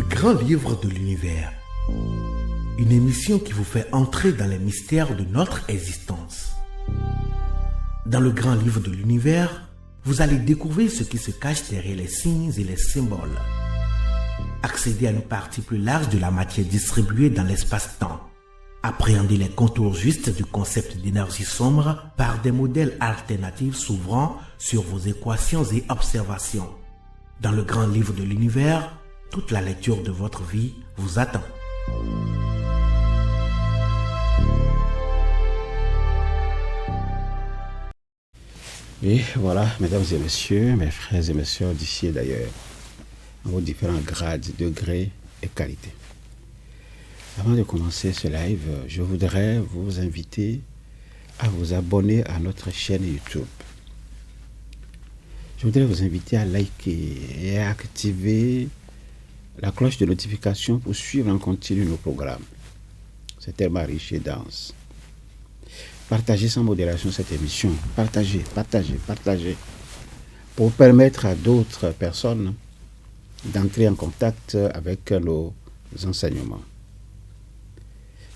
grand livre de l'univers. Une émission qui vous fait entrer dans les mystères de notre existence. Dans le grand livre de l'univers, vous allez découvrir ce qui se cache derrière les signes et les symboles. Accéder à une partie plus large de la matière distribuée dans l'espace-temps. Appréhender les contours justes du concept d'énergie sombre par des modèles alternatifs s'ouvrant sur vos équations et observations. Dans le grand livre de l'univers, toute la lecture de votre vie vous attend. Et voilà, mesdames et messieurs, mes frères et mes sœurs d'ici et d'ailleurs, en vos différents grades, degrés et qualités. Avant de commencer ce live, je voudrais vous inviter à vous abonner à notre chaîne YouTube. Je voudrais vous inviter à liker et à activer la cloche de notification pour suivre en continu nos programmes. C'est tellement riche et dense. Partagez sans modération cette émission. Partagez. Pour permettre à d'autres personnes d'entrer en contact avec nos enseignements.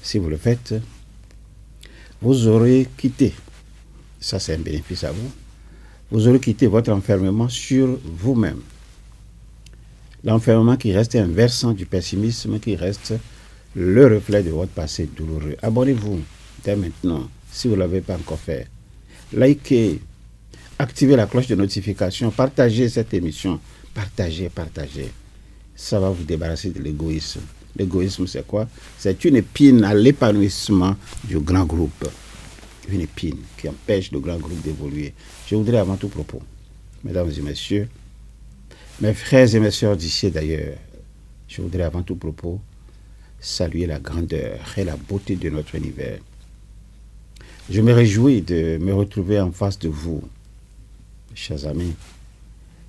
Si vous le faites, vous aurez quitté, ça c'est un bénéfice à vous, vous aurez quitté votre enfermement sur vous-même. L'enfermement qui reste un versant du pessimisme, qui reste le reflet de votre passé douloureux. Abonnez-vous dès maintenant, si vous ne l'avez pas encore fait. Likez, activez la cloche de notification, partagez cette émission. Partagez. Ça va vous débarrasser de l'égoïsme. L'égoïsme, c'est quoi? C'est une épine à l'épanouissement du grand groupe. Une épine qui empêche le grand groupe d'évoluer. Je voudrais avant tout propos, mesdames et messieurs, mes frères et mes sœurs d'ici et d'ailleurs, je voudrais avant tout propos saluer la grandeur et la beauté de notre univers. Je me réjouis de me retrouver en face de vous, chers amis,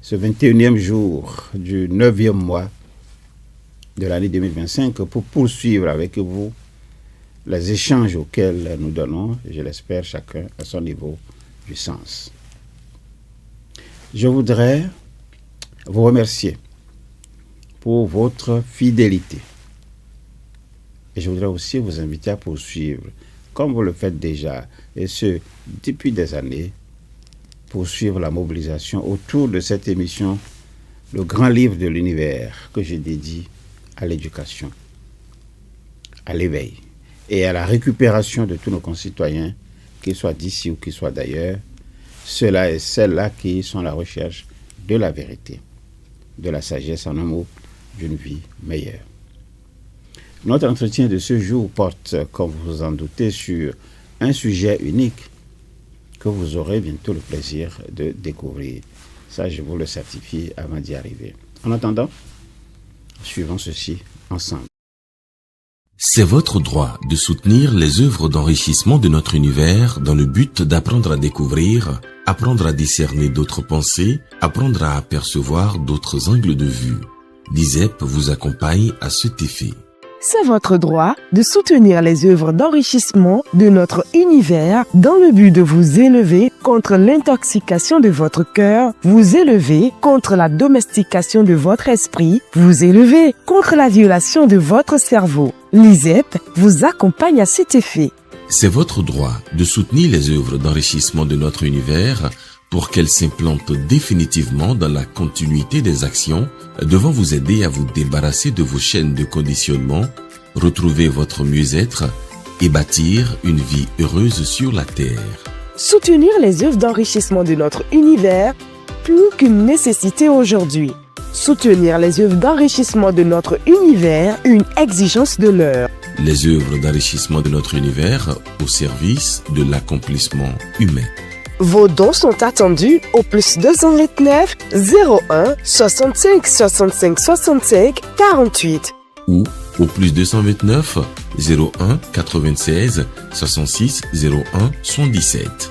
ce 21e jour du 9e mois de l'année 2025 pour poursuivre avec vous les échanges auxquels nous donnons, je l'espère, chacun à son niveau du sens. Je voudrais vous remercier pour votre fidélité. Et je voudrais aussi vous inviter à poursuivre, comme vous le faites déjà, et ce, depuis des années, poursuivre la mobilisation autour de cette émission, le grand livre de l'univers que je dédie à l'éducation, à l'éveil et à la récupération de tous nos concitoyens, qu'ils soient d'ici ou qu'ils soient d'ailleurs, ceux-là et celles-là qui sont à la recherche de la vérité, de la sagesse, en un mot, d'une vie meilleure. Notre entretien de ce jour porte, comme vous vous en doutez, sur un sujet unique que vous aurez bientôt le plaisir de découvrir. Ça, je vous le certifie avant d'y arriver. En attendant, suivons ceci ensemble. C'est votre droit de soutenir les œuvres d'enrichissement de notre univers dans le but d'apprendre à découvrir, apprendre à discerner d'autres pensées, apprendre à apercevoir d'autres angles de vue. L'ISEP vous accompagne à cet effet. C'est votre droit de soutenir les œuvres d'enrichissement de notre univers dans le but de vous élever contre l'intoxication de votre cœur, vous élever contre la domestication de votre esprit, vous élever contre la violation de votre cerveau. L'ISEP vous accompagne à cet effet. C'est votre droit de soutenir les œuvres d'enrichissement de notre univers pour qu'elles s'implantent définitivement dans la continuité des actions devant vous aider à vous débarrasser de vos chaînes de conditionnement, retrouver votre mieux-être et bâtir une vie heureuse sur la Terre. Soutenir les œuvres d'enrichissement de notre univers, plus qu'une nécessité aujourd'hui. Soutenir les œuvres d'enrichissement de notre univers, une exigence de l'heure. Les œuvres d'enrichissement de notre univers au service de l'accomplissement humain. Vos dons sont attendus au plus 229 01 65 65 65 48 ou au plus 229 01 96 66 01 77.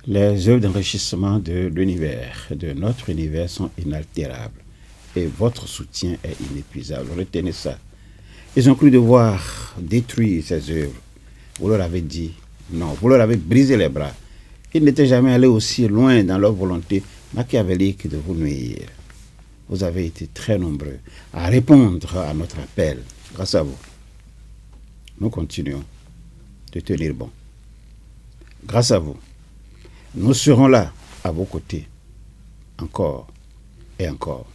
Les œuvres d'enrichissement de l'univers, de notre univers, sont inaltérables et votre soutien est inépuisable. Retenez ça. Ils ont cru devoir détruire ces œuvres. Vous leur avez dit non, vous leur avez brisé les bras. Ils n'étaient jamais allés aussi loin dans leur volonté machiavélique de vous nuire. Vous avez été très nombreux à répondre à notre appel. Grâce à vous, nous continuons de tenir bon. Grâce à vous, nous serons là à vos côtés, encore et encore.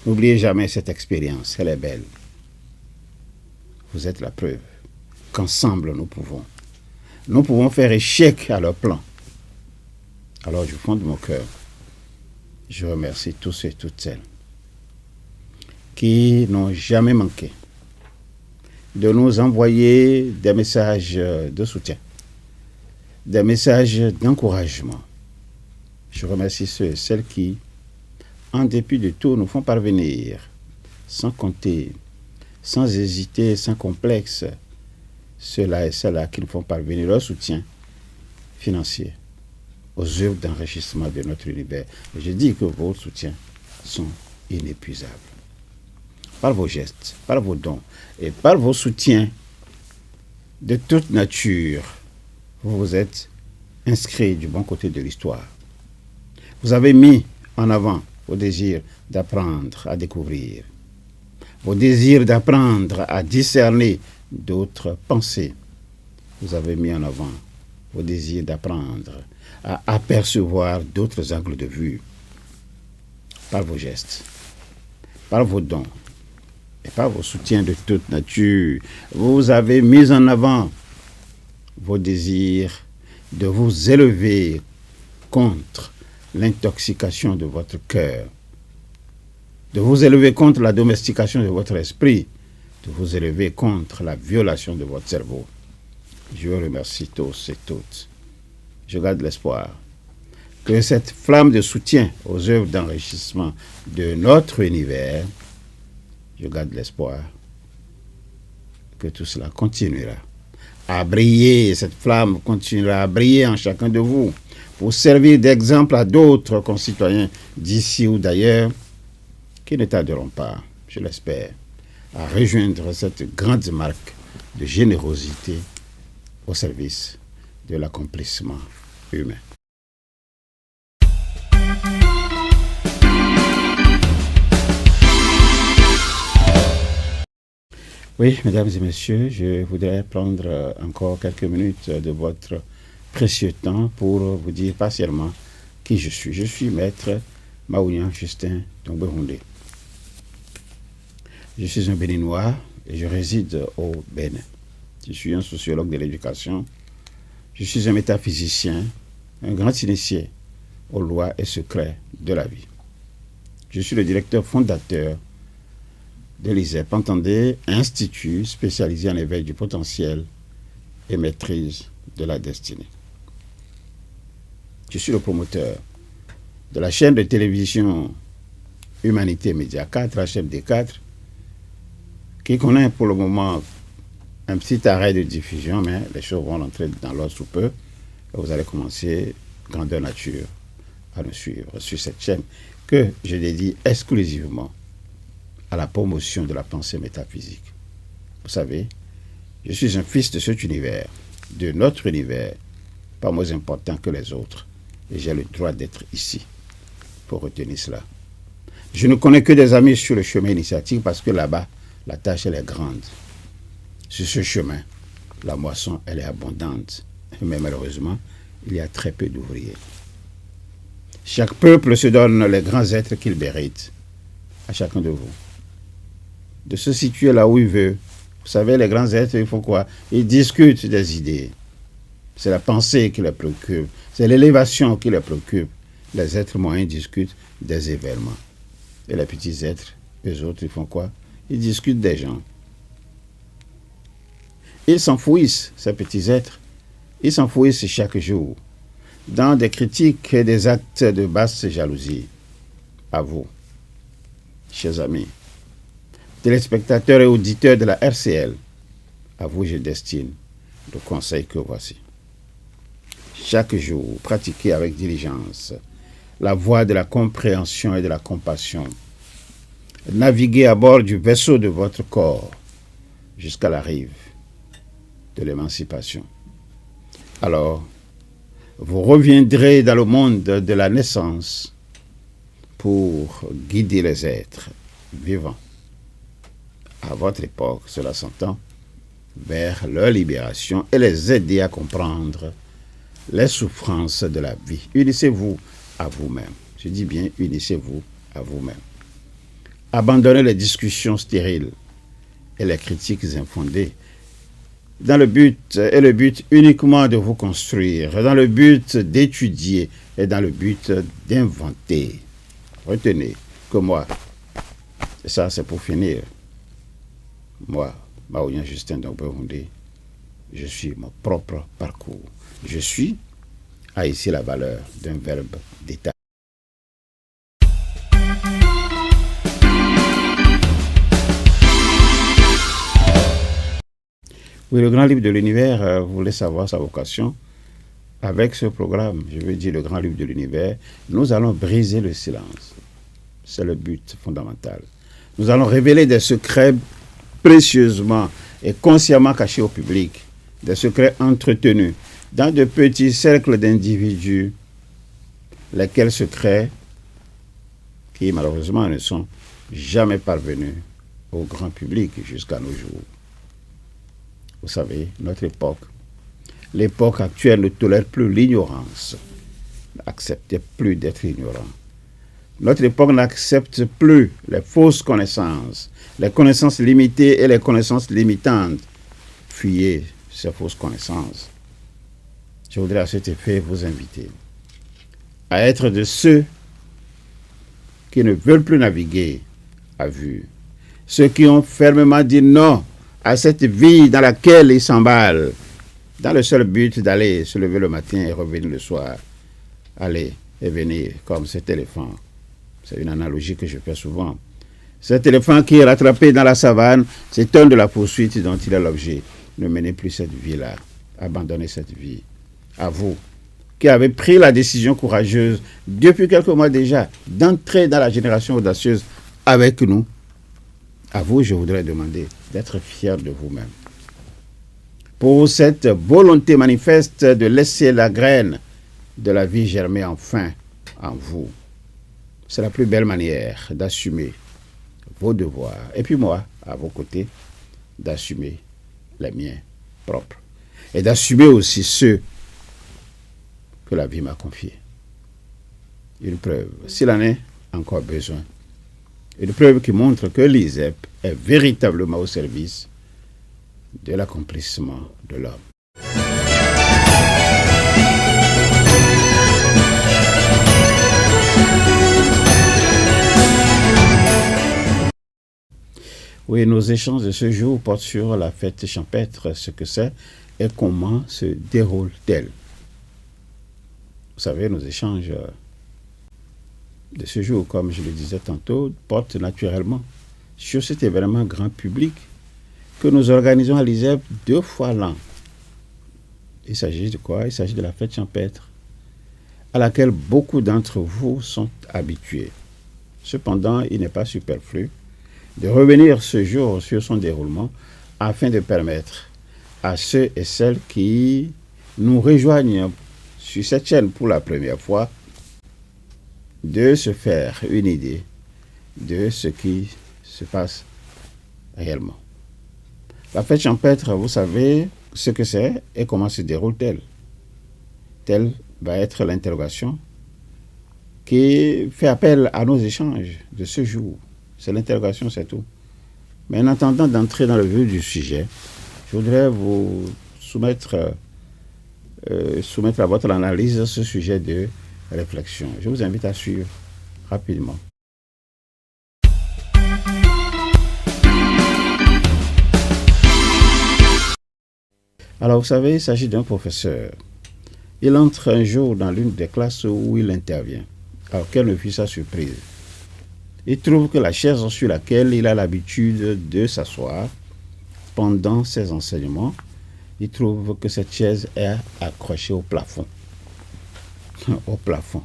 N'oubliez jamais cette expérience, elle est belle. Vous êtes la preuve qu'ensemble nous pouvons faire échec à leur plan. Alors du fond de mon cœur, je remercie tous et toutes celles qui n'ont jamais manqué de nous envoyer des messages de soutien, des messages d'encouragement. Je remercie ceux et celles qui, en dépit de tout, nous font parvenir, sans compter, sans hésiter, sans complexe, ceux-là et celles-là qui nous font parvenir leur soutien financier aux œuvres d'enrichissement de notre univers. Et je dis que vos soutiens sont inépuisables. Par vos gestes, par vos dons et par vos soutiens de toute nature, vous vous êtes inscrits du bon côté de l'histoire. Vous avez mis en avant vos désirs d'apprendre à découvrir, vos désirs d'apprendre à discerner d'autres pensées. Vous avez mis en avant vos désirs d'apprendre à apercevoir d'autres angles de vue. Par vos gestes, par vos dons et par vos soutiens de toute nature, vous avez mis en avant vos désirs de vous élever contre l'intoxication de votre cœur, de vous élever contre la domestication de votre esprit, de vous élever contre la violation de votre cerveau. Je vous remercie tous et toutes. Je garde l'espoir que cette flamme de soutien aux œuvres d'enrichissement de notre univers, je garde l'espoir que tout cela continuera à briller, cette flamme continuera à briller en chacun de vous pour servir d'exemple à d'autres concitoyens d'ici ou d'ailleurs qui ne tarderont pas, je l'espère, à rejoindre cette grande marque de générosité au service de l'accomplissement humain. Oui, mesdames et messieurs, je voudrais prendre encore quelques minutes de votre précieux temps pour vous dire partiellement qui je suis. Je suis maître Maounian Justin Tongbe-Houndé. Je suis un Béninois et je réside au Bénin. Je suis un sociologue de l'éducation. Je suis un métaphysicien, un grand initié aux lois et secrets de la vie. Je suis le directeur fondateur de l'ISEP, entendez, institut spécialisé en éveil du potentiel et maîtrise de la destinée. Je suis le promoteur de la chaîne de télévision Humanité Média 4, HMD4, qui connaît pour le moment un petit arrêt de diffusion, mais les choses vont rentrer dans l'ordre sous peu. Et vous allez commencer, grandeur nature, à nous suivre sur cette chaîne que je dédie exclusivement à la promotion de la pensée métaphysique. Vous savez, je suis un fils de cet univers, de notre univers, pas moins important que les autres, et j'ai le droit d'être ici pour retenir cela. Je ne connais que des amis sur le chemin initiatique parce que là-bas, la tâche, elle est grande. Sur ce chemin, la moisson, elle est abondante, mais malheureusement, il y a très peu d'ouvriers. Chaque peuple se donne les grands êtres qu'il mérite, à chacun de vous, de se situer là où il veut. Vous savez, les grands êtres, ils font quoi? Ils discutent des idées. C'est la pensée qui les préoccupe. C'est l'élévation qui les préoccupe. Les êtres moyens discutent des événements. Et les petits êtres, eux autres, ils font quoi? Ils discutent des gens. Ils s'enfouissent, ces petits êtres. Ils s'enfouissent chaque jour dans des critiques et des actes de basse jalousie. À vous, chers amis, téléspectateurs et auditeurs de la RCL, à vous je destine le conseil que voici. Chaque jour, pratiquez avec diligence la voie de la compréhension et de la compassion. Naviguez à bord du vaisseau de votre corps jusqu'à la rive de l'émancipation. Alors, vous reviendrez dans le monde de la naissance pour guider les êtres vivants. À votre époque, cela s'entend, vers leur libération et les aider à comprendre les souffrances de la vie. Unissez-vous à vous-même. Je dis bien, unissez-vous à vous-même. Abandonnez les discussions stériles et les critiques infondées dans le but uniquement de vous construire, dans le but d'étudier et dans le but d'inventer. Retenez que moi, et ça c'est pour finir, moi, Maouyan Justin Dongbe-Houndé, je suis mon propre parcours. Je suis a ici la valeur d'un verbe d'état. Oui, le grand livre de l'univers voulait savoir sa vocation. Avec ce programme, je veux dire le grand livre de l'univers, nous allons briser le silence. C'est le but fondamental. Nous allons révéler des secrets précieusement et consciemment cachés au public, des secrets entretenus dans de petits cercles d'individus, lesquels secrets qui malheureusement ne sont jamais parvenus au grand public jusqu'à nos jours. Vous savez, notre époque, l'époque actuelle ne tolère plus l'ignorance, n'accepte plus d'être ignorant. Notre époque n'accepte plus les fausses connaissances, les connaissances limitées et les connaissances limitantes. Fuyez ces fausses connaissances. Je voudrais à cet effet vous inviter à être de ceux qui ne veulent plus naviguer à vue, ceux qui ont fermement dit non à cette vie dans laquelle ils s'emballent, dans le seul but d'aller se lever le matin et revenir le soir, aller et venir comme cet éléphant. C'est une analogie que je fais souvent. Cet éléphant qui est rattrapé dans la savane, c'est un de la poursuite dont il est l'objet. Ne menez plus cette vie-là. Abandonnez cette vie. À vous, qui avez pris la décision courageuse, depuis quelques mois déjà, d'entrer dans la génération audacieuse avec nous, à vous, je voudrais demander d'être fiers de vous-même. Pour cette volonté manifeste de laisser la graine de la vie germer enfin en vous. C'est la plus belle manière d'assumer vos devoirs. Et puis moi, à vos côtés, d'assumer les miens propres. Et d'assumer aussi ceux que la vie m'a confiés. Une preuve, s'il en est encore besoin. Une preuve qui montre que l'ISEP est véritablement au service de l'accomplissement de l'homme. Oui, nos échanges de ce jour portent sur la fête champêtre, ce que c'est et comment se déroule-t-elle. Vous savez, nos échanges de ce jour, comme je le disais tantôt, portent naturellement sur cet événement grand public que nous organisons à l'ISEP 2 fois l'an. Il s'agit de quoi? Il s'agit de la fête champêtre, à laquelle beaucoup d'entre vous sont habitués. Cependant, il n'est pas superflu de revenir ce jour sur son déroulement afin de permettre à ceux et celles qui nous rejoignent sur cette chaîne pour la première fois de se faire une idée de ce qui se passe réellement. La fête champêtre, vous savez ce que c'est et comment se déroule-t-elle. Telle va être l'interrogation qui fait appel à nos échanges de ce jour. C'est l'interrogation, c'est tout. Mais en attendant d'entrer dans le vif du sujet, je voudrais vous soumettre à votre analyse ce sujet de réflexion. Je vous invite à suivre rapidement. Alors, vous savez, il s'agit d'un professeur. Il entre un jour dans l'une des classes où il intervient. Alors, quelle ne fut sa surprise? Il trouve que la chaise sur laquelle il a l'habitude de s'asseoir pendant ses enseignements, il trouve que cette chaise est accrochée au plafond. Au plafond.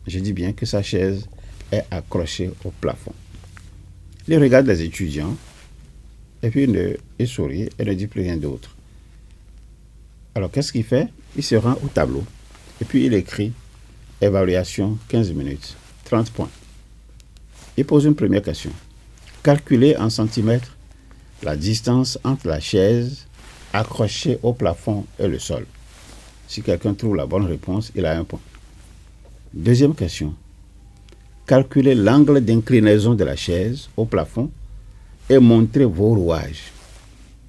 Je dis bien que sa chaise est accrochée au plafond. Il regarde les étudiants et puis il sourit et ne dit plus rien d'autre. Alors qu'est-ce qu'il fait? il se rend au tableau et puis il écrit évaluation 15 minutes, 30 points. Il pose une première question. Calculez en centimètres la distance entre la chaise accrochée au plafond et le sol. Si quelqu'un trouve la bonne réponse, il a 1 point. Deuxième question. Calculez l'angle d'inclinaison de la chaise au plafond et montrez vos rouages.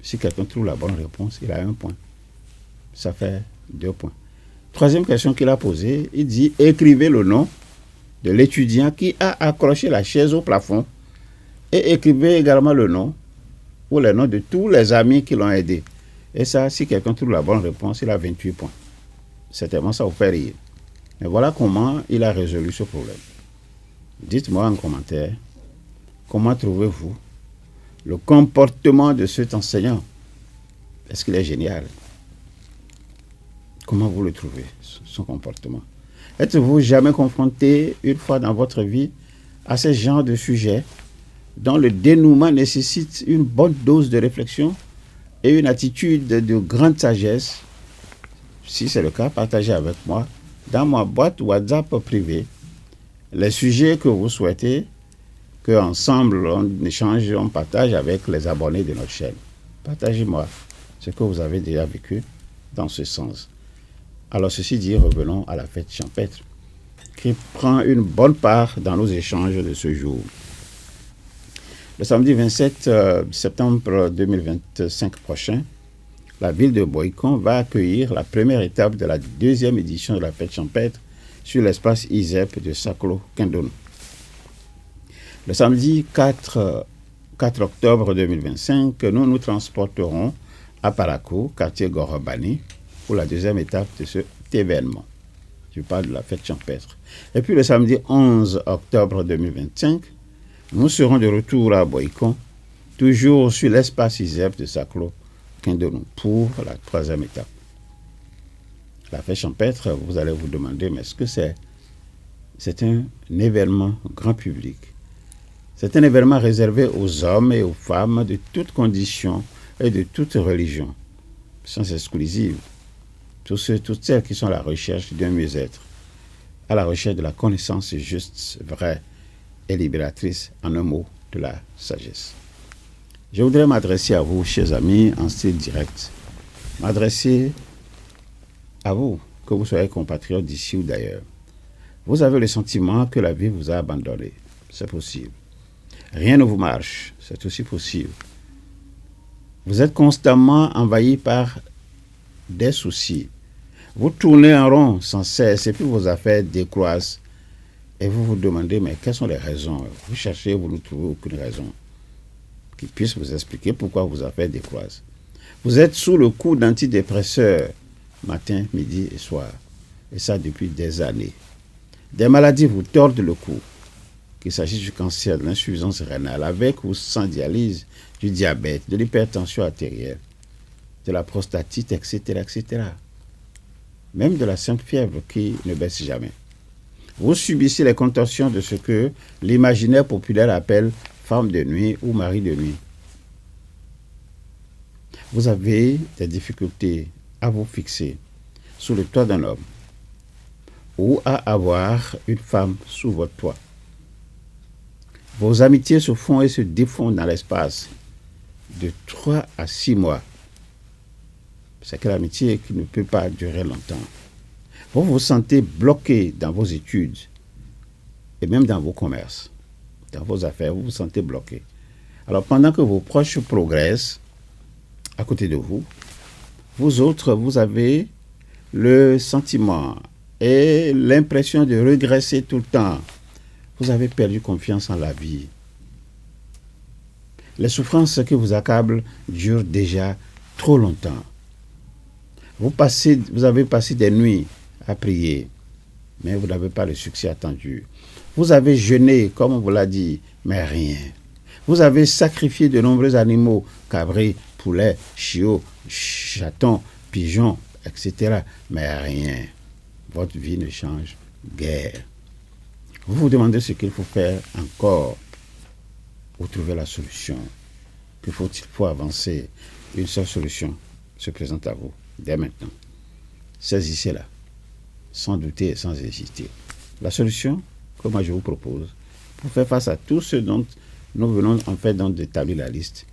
Si quelqu'un trouve la bonne réponse, il a 1 point. Ça fait 2 points. Troisième question qu'il a posée, il dit écrivez le nom de l'étudiant qui a accroché la chaise au plafond et écrivez également le nom ou les noms de tous les amis qui l'ont aidé. Et ça, si quelqu'un trouve la bonne réponse, il a 28 points. Certainement, ça vous fait rire. Mais voilà comment il a résolu ce problème. Dites-moi en commentaire, comment trouvez-vous le comportement de cet enseignant? Est-ce qu'il est génial? Comment vous le trouvez, son comportement? Êtes-vous jamais confronté une fois dans votre vie à ce genre de sujet dont le dénouement nécessite une bonne dose de réflexion et une attitude de grande sagesse? Si c'est le cas, partagez avec moi dans ma boîte WhatsApp privée les sujets que vous souhaitez qu'ensemble on échange, on partage avec les abonnés de notre chaîne. Partagez-moi ce que vous avez déjà vécu dans ce sens. Alors ceci dit, revenons à la fête champêtre qui prend une bonne part dans nos échanges de ce jour. Le samedi 27 septembre 2025 prochain, la ville de Boycon va accueillir la première étape de la deuxième édition de la fête champêtre sur l'espace ISEP de Saklo-Kindono. Le samedi 4 octobre 2025, nous nous transporterons à Parakou, quartier Gorobani, pour la deuxième étape de cet événement. Je parle de la fête champêtre. Et puis le samedi 11 octobre 2025, nous serons de retour à Boycon, toujours sur l'espace ISEP de Saklo-Kindono, pour la troisième étape. La fête champêtre, vous allez vous demander, mais est-ce que c'est un événement grand public? C'est un événement réservé aux hommes et aux femmes de toutes conditions et de toutes religions, sans exclusive. Toutes celles qui sont à la recherche d'un mieux-être, à la recherche de la connaissance juste, vraie et libératrice, en un mot, de la sagesse. Je voudrais m'adresser à vous, chers amis, en style direct. M'adresser à vous, que vous soyez compatriotes d'ici ou d'ailleurs. Vous avez le sentiment que la vie vous a abandonné. C'est possible. Rien ne vous marche. C'est aussi possible. Vous êtes constamment envahi par des soucis. Vous tournez en rond sans cesse et puis vos affaires décroissent. Et vous vous demandez, mais quelles sont les raisons? Vous cherchez, vous ne trouvez aucune raison qui puisse vous expliquer pourquoi vos affaires décroissent. Vous êtes sous le coup d'antidépresseurs matin, midi et soir. Et ça depuis des années. Des maladies vous tordent le cou. Qu'il s'agisse du cancer, de l'insuffisance rénale, avec ou sans dialyse, du diabète, de l'hypertension artérielle, de la prostatite, etc., etc. Même de la simple fièvre qui ne baisse jamais. Vous subissez les contorsions de ce que l'imaginaire populaire appelle femme de nuit ou mari de nuit. Vous avez des difficultés à vous fixer sous le toit d'un homme ou à avoir une femme sous votre toit. Vos amitiés se font et se défont dans l'espace de 3 à 6 mois. C'est que l'amitié qui ne peut pas durer longtemps. Vous vous sentez bloqué dans vos études et même dans vos commerces, dans vos affaires, vous vous sentez bloqué. Alors pendant que vos proches progressent à côté de vous, vous autres, vous avez le sentiment et l'impression de régresser tout le temps. Vous avez perdu confiance en la vie. Les souffrances qui vous accablent durent déjà trop longtemps. Vous avez passé des nuits à prier, mais vous n'avez pas le succès attendu. Vous avez jeûné, comme on vous l'a dit, mais rien. Vous avez sacrifié de nombreux animaux, cabrits, poulets, chiots, chatons, pigeons, etc. Mais rien. Votre vie ne change guère. Vous vous demandez ce qu'il faut faire encore pour trouver la solution. Que faut-il pour avancer? Une seule solution se présente à vous dès maintenant. saisissez-la, sans douter et sans hésiter. La solution que moi je vous propose, pour faire face à tout ce dont nous venons en fait donc d'établir la liste,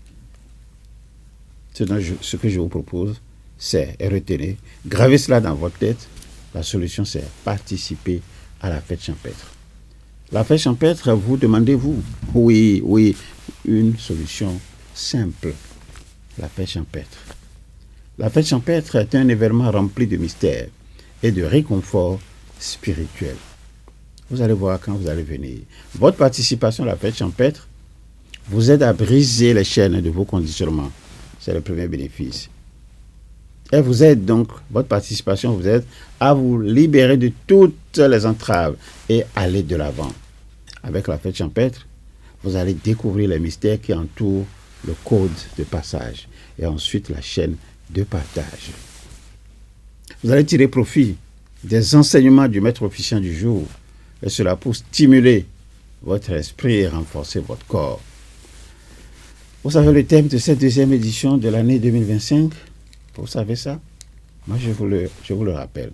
ce que je vous propose, c'est, et retenez, gravez cela dans votre tête, la solution c'est participer à la fête champêtre. La fête champêtre, vous demandez-vous, oui, une solution simple, la fête champêtre. La fête champêtre est un événement rempli de mystères et de réconfort spirituel. Vous allez voir quand vous allez venir. Votre participation à la fête champêtre vous aide à briser les chaînes de vos conditionnements. C'est le premier bénéfice. Elle vous aide donc, votre participation vous aide à vous libérer de toutes les entraves et aller de l'avant. Avec la fête champêtre, vous allez découvrir les mystères qui entourent le code de passage et ensuite la chaîne de partage. Vous allez tirer profit des enseignements du maître officiant du jour, et cela pour stimuler votre esprit et renforcer votre corps. Vous savez le thème de cette deuxième édition de l'année 2025? Vous savez ça? Moi, je vous le rappelle.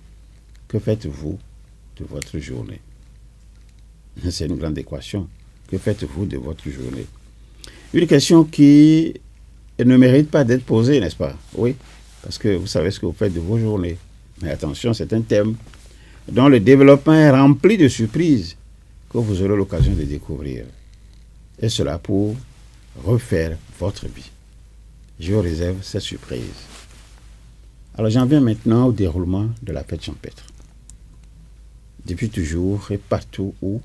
Que faites-vous de votre journée? C'est une grande équation. Que faites-vous de votre journée? Une question qui ne mérite pas d'être posée, n'est-ce pas? Oui, parce que vous savez ce que vous faites de vos journées. Mais attention, c'est un thème dont le développement est rempli de surprises que vous aurez l'occasion de découvrir. Et cela pour refaire votre vie. Je vous réserve cette surprise. Alors j'en viens maintenant au déroulement de la fête champêtre. Depuis toujours et partout où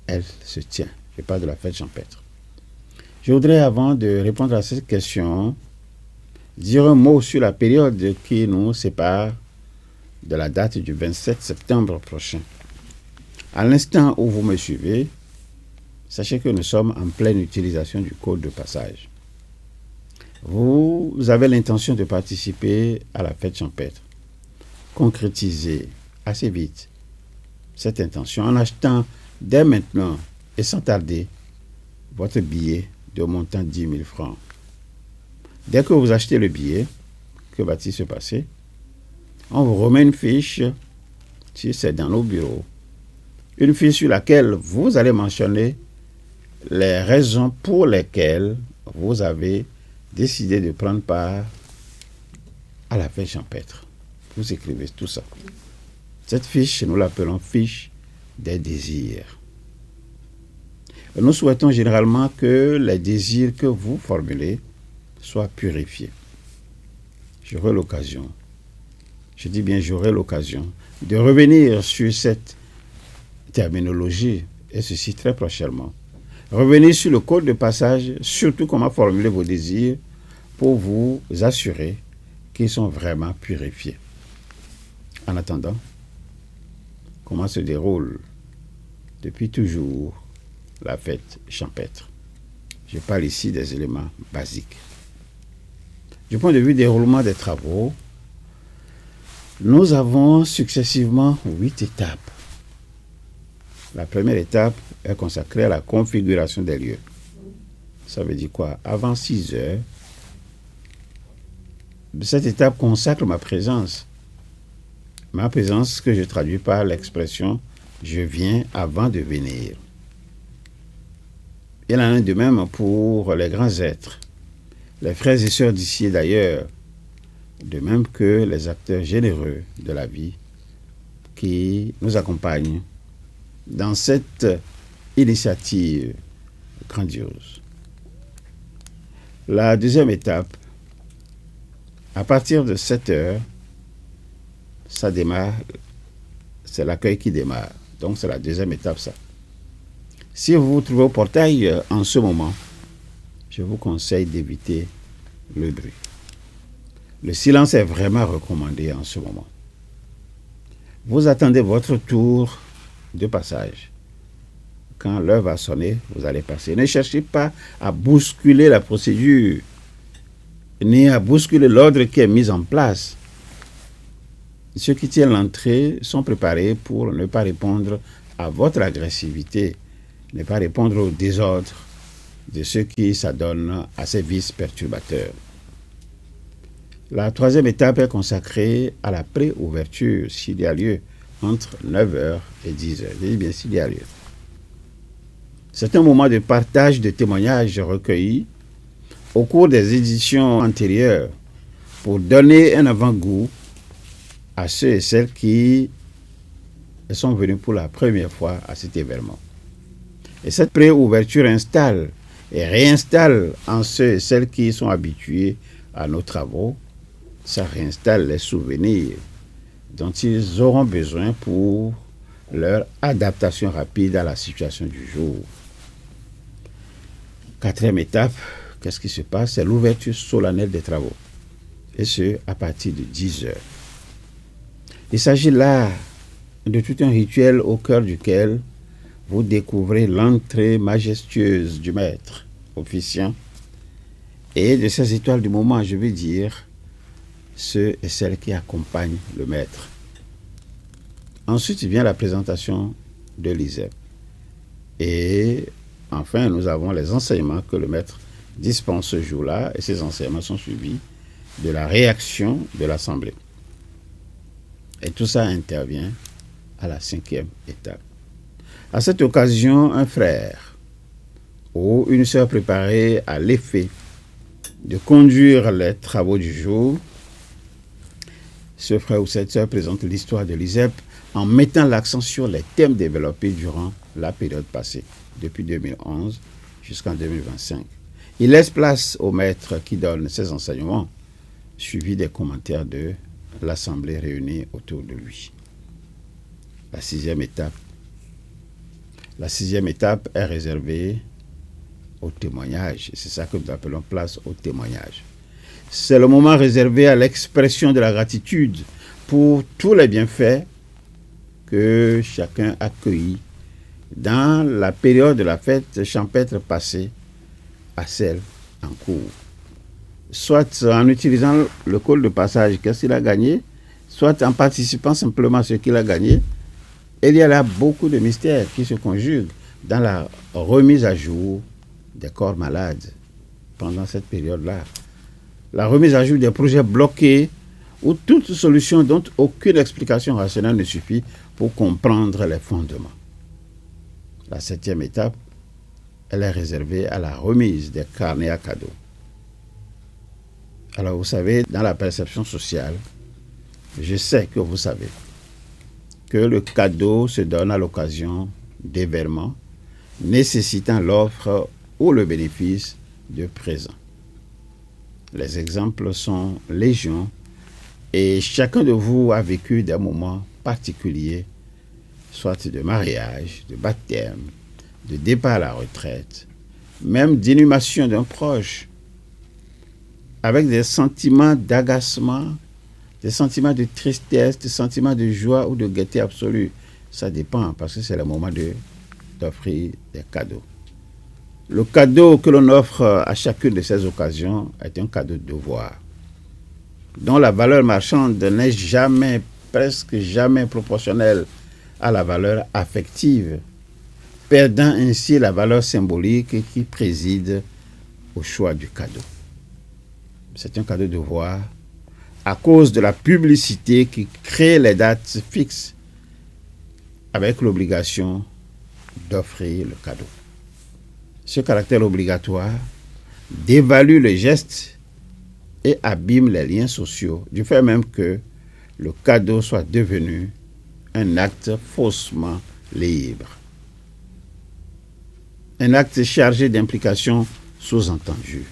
elle se tient. Je parle de la fête champêtre. Je voudrais, avant de répondre à cette question, dire un mot sur la période qui nous sépare de la date du 27 septembre prochain. À l'instant où vous me suivez, sachez que nous sommes en pleine utilisation du code de passage. Vous avez l'intention de participer à la fête champêtre. Concrétisez assez vite cette intention en achetant dès maintenant et sans tarder votre billet de montant 10 000 francs. Dès que vous achetez le billet, que va-t-il se passer? On vous remet une fiche, si c'est dans nos bureaux, une fiche sur laquelle vous allez mentionner les raisons pour lesquelles vous avez décidé de prendre part à la fête champêtre. Vous écrivez tout ça. Cette fiche, nous l'appelons fiche des désirs. Nous souhaitons généralement que les désirs que vous formulez soient purifiés. J'aurai l'occasion, je dis bien j'aurai l'occasion, de revenir sur cette terminologie, et ceci très prochainement. Revenir sur le code de passage, surtout comment formuler vos désirs pour vous assurer qu'ils sont vraiment purifiés. En attendant, comment se déroule depuis toujours la fête champêtre? Je parle ici des éléments basiques. Du point de vue déroulement des travaux, nous avons successivement 8 étapes. La première étape est consacrée à la configuration des lieux. Ça veut dire quoi? Avant 6 heures, cette étape consacre ma présence. Ma présence que je traduis par l'expression « je viens avant de venir ». Il en est de même pour les grands êtres, les frères et sœurs d'ici et d'ailleurs, de même que les acteurs généreux de la vie qui nous accompagnent dans cette initiative grandiose. La deuxième étape, à partir de 7 heures, ça démarre, c'est l'accueil qui démarre. Donc c'est la deuxième étape, ça. Si vous vous trouvez au portail en ce moment, je vous conseille d'éviter le bruit. Le silence est vraiment recommandé en ce moment. Vous attendez votre tour de passage. Quand l'heure va sonner, vous allez passer. Ne cherchez pas à bousculer la procédure, ni à bousculer l'ordre qui est mis en place. Ceux qui tiennent l'entrée sont préparés pour ne pas répondre à votre agressivité, ne pas répondre au désordre de ceux qui s'adonnent à ces vices perturbateurs. La troisième étape est consacrée à la pré-ouverture, s'il y a lieu, entre 9h et 10h. Je dis bien s'il y a lieu. C'est un moment de partage de témoignages recueillis au cours des éditions antérieures pour donner un avant-goût à ceux et celles qui sont venus pour la première fois à cet événement. Et cette pré-ouverture installe et réinstalle en ceux et celles qui sont habitués à nos travaux, ça réinstalle les souvenirs dont ils auront besoin pour leur adaptation rapide à la situation du jour. Quatrième étape, qu'est-ce qui se passe? C'est l'ouverture solennelle des travaux. Et ce, à partir de 10h. Il s'agit là de tout un rituel au cœur duquel vous découvrez l'entrée majestueuse du maître officiant et de ces étoiles du moment, je veux dire, ceux et celles qui accompagnent le maître. Ensuite vient la présentation de l'ISEP. Et enfin, nous avons les enseignements que le maître dispense ce jour-là, et ces enseignements sont suivis de la réaction de l'Assemblée. Et tout ça intervient à la 5e étape. À cette occasion, un frère ou une sœur préparée à l'effet de conduire les travaux du jour, ce frère ou cette sœur présente l'histoire de l'ISEP en mettant l'accent sur les thèmes développés durant la période passée, depuis 2011 jusqu'en 2025. Il laisse place au maître qui donne ses enseignements, suivi des commentaires de l'Assemblée réunie autour de lui. La 6e étape. La 6e étape est réservée au témoignage. C'est ça que nous appelons place au témoignage. C'est le moment réservé à l'expression de la gratitude pour tous les bienfaits que chacun a accueillis dans la période de la fête champêtre passée à celle en cours. Soit en utilisant le col de passage, qu'est-ce qu'il a gagné, soit en participant simplement à ce qu'il a gagné. Et il y a là beaucoup de mystères qui se conjuguent dans la remise à jour des corps malades pendant cette période-là. La remise à jour des projets bloqués ou toute solution dont aucune explication rationnelle ne suffit pour comprendre les fondements. La 7e étape, elle est réservée à la remise des carnets à cadeaux. Alors vous savez, dans la perception sociale, je sais que vous savez que le cadeau se donne à l'occasion d'événements nécessitant l'offre ou le bénéfice de présents. Les exemples sont légion et chacun de vous a vécu des moments particuliers, soit de mariage, de baptême, de départ à la retraite, même d'inhumation d'un proche, avec des sentiments d'agacement, des sentiments de tristesse, des sentiments de joie ou de gaieté absolue. Ça dépend, parce que c'est le moment d'offrir des cadeaux. Le cadeau que l'on offre à chacune de ces occasions est un cadeau de devoir, dont la valeur marchande n'est jamais, presque jamais proportionnelle à la valeur affective, perdant ainsi la valeur symbolique qui préside au choix du cadeau. C'est un cadeau de devoir à cause de la publicité qui crée les dates fixes avec l'obligation d'offrir le cadeau. Ce caractère obligatoire dévalue le geste et abîme les liens sociaux, du fait même que le cadeau soit devenu un acte faussement libre. Un acte chargé d'implications sous-entendues.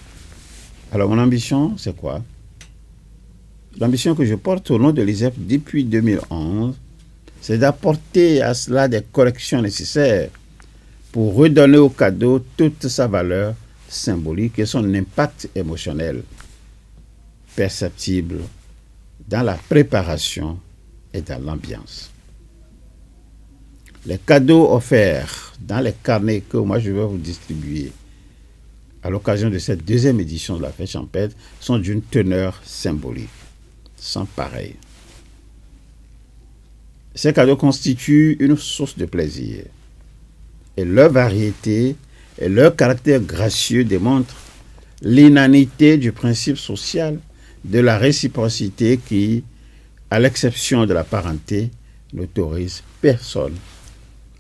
Alors mon ambition, c'est quoi? L'ambition que je porte au nom de l'ISEP depuis 2011, c'est d'apporter à cela des corrections nécessaires pour redonner au cadeau toute sa valeur symbolique et son impact émotionnel perceptible dans la préparation et dans l'ambiance. Les cadeaux offerts dans les carnets que moi je vais vous distribuer à l'occasion de cette deuxième édition de la fête champêtre sont d'une teneur symbolique sans pareil. Ces cadeaux constituent une source de plaisir et leur variété et leur caractère gracieux démontrent l'inanité du principe social de la réciprocité qui, à l'exception de la parenté, n'autorise personne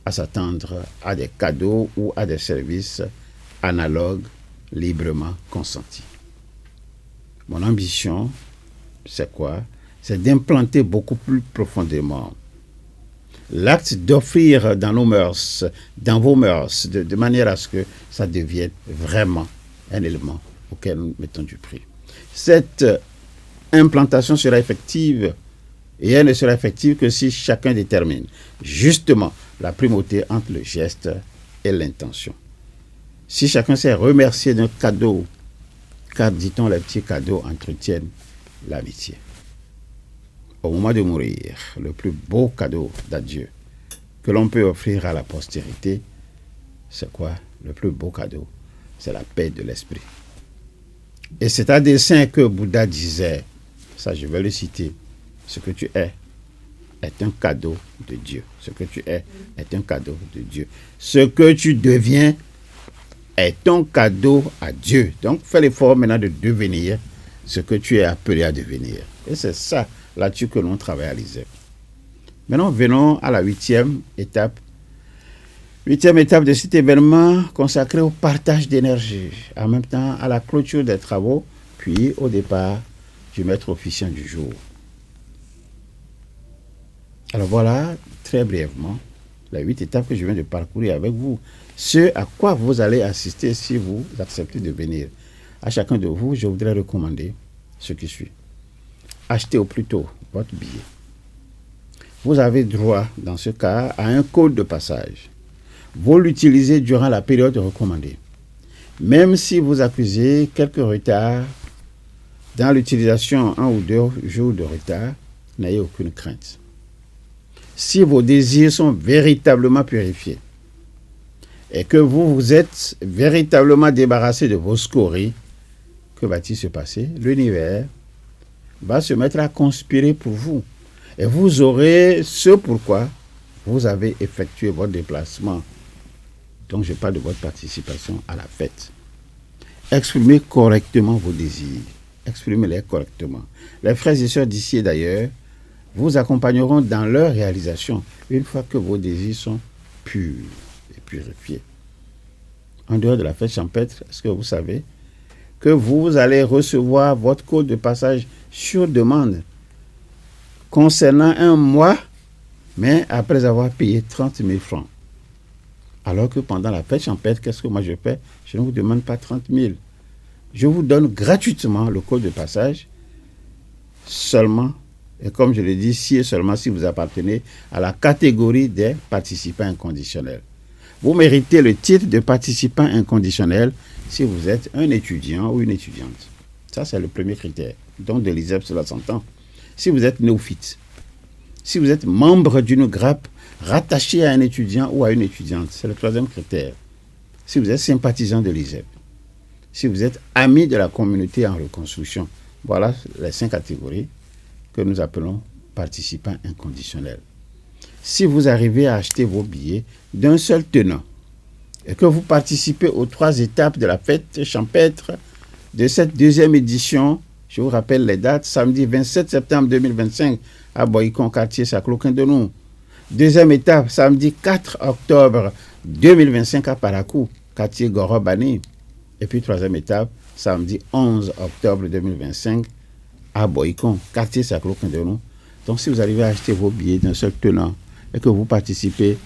à s'attendre à des cadeaux ou à des services analogues librement consentis. Mon ambition, c'est quoi? C'est d'implanter beaucoup plus profondément l'acte d'offrir dans nos mœurs, dans vos mœurs, de manière à ce que ça devienne vraiment un élément auquel nous mettons du prix. Cette implantation sera effective, et elle ne sera effective que si chacun détermine justement la primauté entre le geste et l'intention. Si chacun sait remercier d'un cadeau, car dit-on, les petits cadeaux entretiennent l'amitié. Au moment de mourir, le plus beau cadeau d'adieu que l'on peut offrir à la postérité, c'est quoi? Le plus beau cadeau, c'est la paix de l'esprit. Et c'est à dessein que Bouddha disait, ça je vais le citer, ce que tu es un cadeau de Dieu. Ce que tu es un cadeau de Dieu. Ce que tu deviens est ton cadeau à Dieu. Donc fais l'effort maintenant de devenir ce que tu es appelé à devenir. Et c'est ça là-dessus que l'on travaille à l'ISEP. Maintenant, venons à la 8e étape. 8e étape de cet événement consacré au partage d'énergie, en même temps à la clôture des travaux, puis au départ du maître officiant du jour. Alors voilà, très brièvement, les 8 étapes que je viens de parcourir avec vous. Ce à quoi vous allez assister si vous acceptez de venir. À chacun de vous, je voudrais recommander ce qui suit. Achetez au plus tôt votre billet. Vous avez droit, dans ce cas, à un code de passage. Vous l'utilisez durant la période recommandée. Même si vous accusez quelques retards dans l'utilisation, 1 ou 2 jours de retard, n'ayez aucune crainte. Si vos désirs sont véritablement purifiés et que vous vous êtes véritablement débarrassé de vos scories, que va-t-il se passer? L'univers va se mettre à conspirer pour vous. Et vous aurez ce pourquoi vous avez effectué votre déplacement. Donc je parle de votre participation à la fête. Exprimez correctement vos désirs. Exprimez-les correctement. Les frères et sœurs d'ici et d'ailleurs vous accompagneront dans leur réalisation une fois que vos désirs sont purs et purifiés. En dehors de la fête champêtre, est-ce que vous savez que vous allez recevoir votre code de passage sur demande concernant un mois, mais après avoir payé 30 000 francs. Alors que pendant la fête champêtre, qu'est-ce que moi je fais? Je ne vous demande pas 30 000. Je vous donne gratuitement le code de passage seulement, et comme je l'ai dit, si et seulement si vous appartenez à la catégorie des participants inconditionnels. Vous méritez le titre de participant inconditionnel si vous êtes un étudiant ou une étudiante. Ça, c'est le premier critère. Donc, de l'ISEP, cela s'entend. Si vous êtes néophyte, si vous êtes membre d'une grappe rattachée à un étudiant ou à une étudiante, c'est le troisième critère. Si vous êtes sympathisant de l'ISEP, si vous êtes ami de la communauté en reconstruction, voilà les 5 catégories que nous appelons participants inconditionnels. Si vous arrivez à acheter vos billets d'un seul tenant et que vous participez aux 3 étapes de la fête champêtre de cette 2e édition, je vous rappelle les dates, samedi 27 septembre 2025 à Boycon, quartier Saclo-Quindonou. 2e étape, samedi 4 octobre 2025 à Parakou, quartier Gorobani. Et puis 3e étape, samedi 11 octobre 2025 à Boycon, quartier Saclo-Quindonou. Donc si vous arrivez à acheter vos billets d'un seul tenant et que vous participez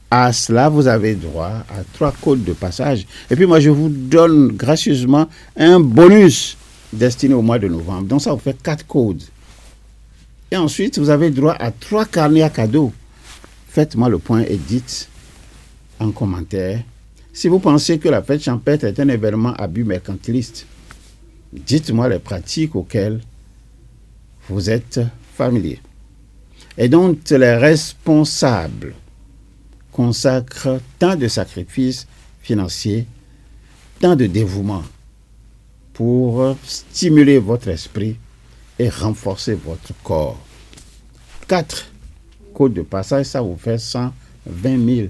à cela, vous avez droit à 3 codes de passage. Et puis moi, je vous donne gracieusement un bonus destiné au mois de novembre. Donc ça vous fait 4 codes. Et ensuite, vous avez droit à 3 carnets à cadeaux. Faites-moi le point et dites en commentaire si vous pensez que la fête champêtre est un événement à but mercantiliste. Dites-moi les pratiques auxquelles vous êtes familier et dont les responsables consacrent tant de sacrifices financiers, tant de dévouement pour stimuler votre esprit et renforcer votre corps. 4 codes de passage, ça vous fait 120 000.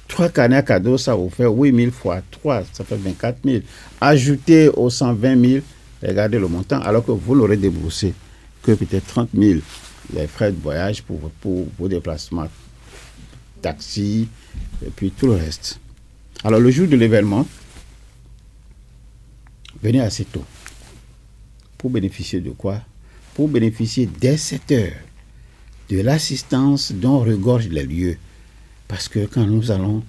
3 carnets à cadeaux, ça vous fait 8 000 fois 3, ça fait 24 000. Ajoutez aux 120 000 Regardez le montant, alors que vous n'aurez déboursé que peut-être 30 000, les frais de voyage pour vos déplacements, taxi, et puis tout le reste. Alors le jour de l'événement, venez assez tôt. Pour bénéficier de quoi? Pour bénéficier dès 7 heures de l'assistance dont regorgent les lieux. Parce que quand nous allons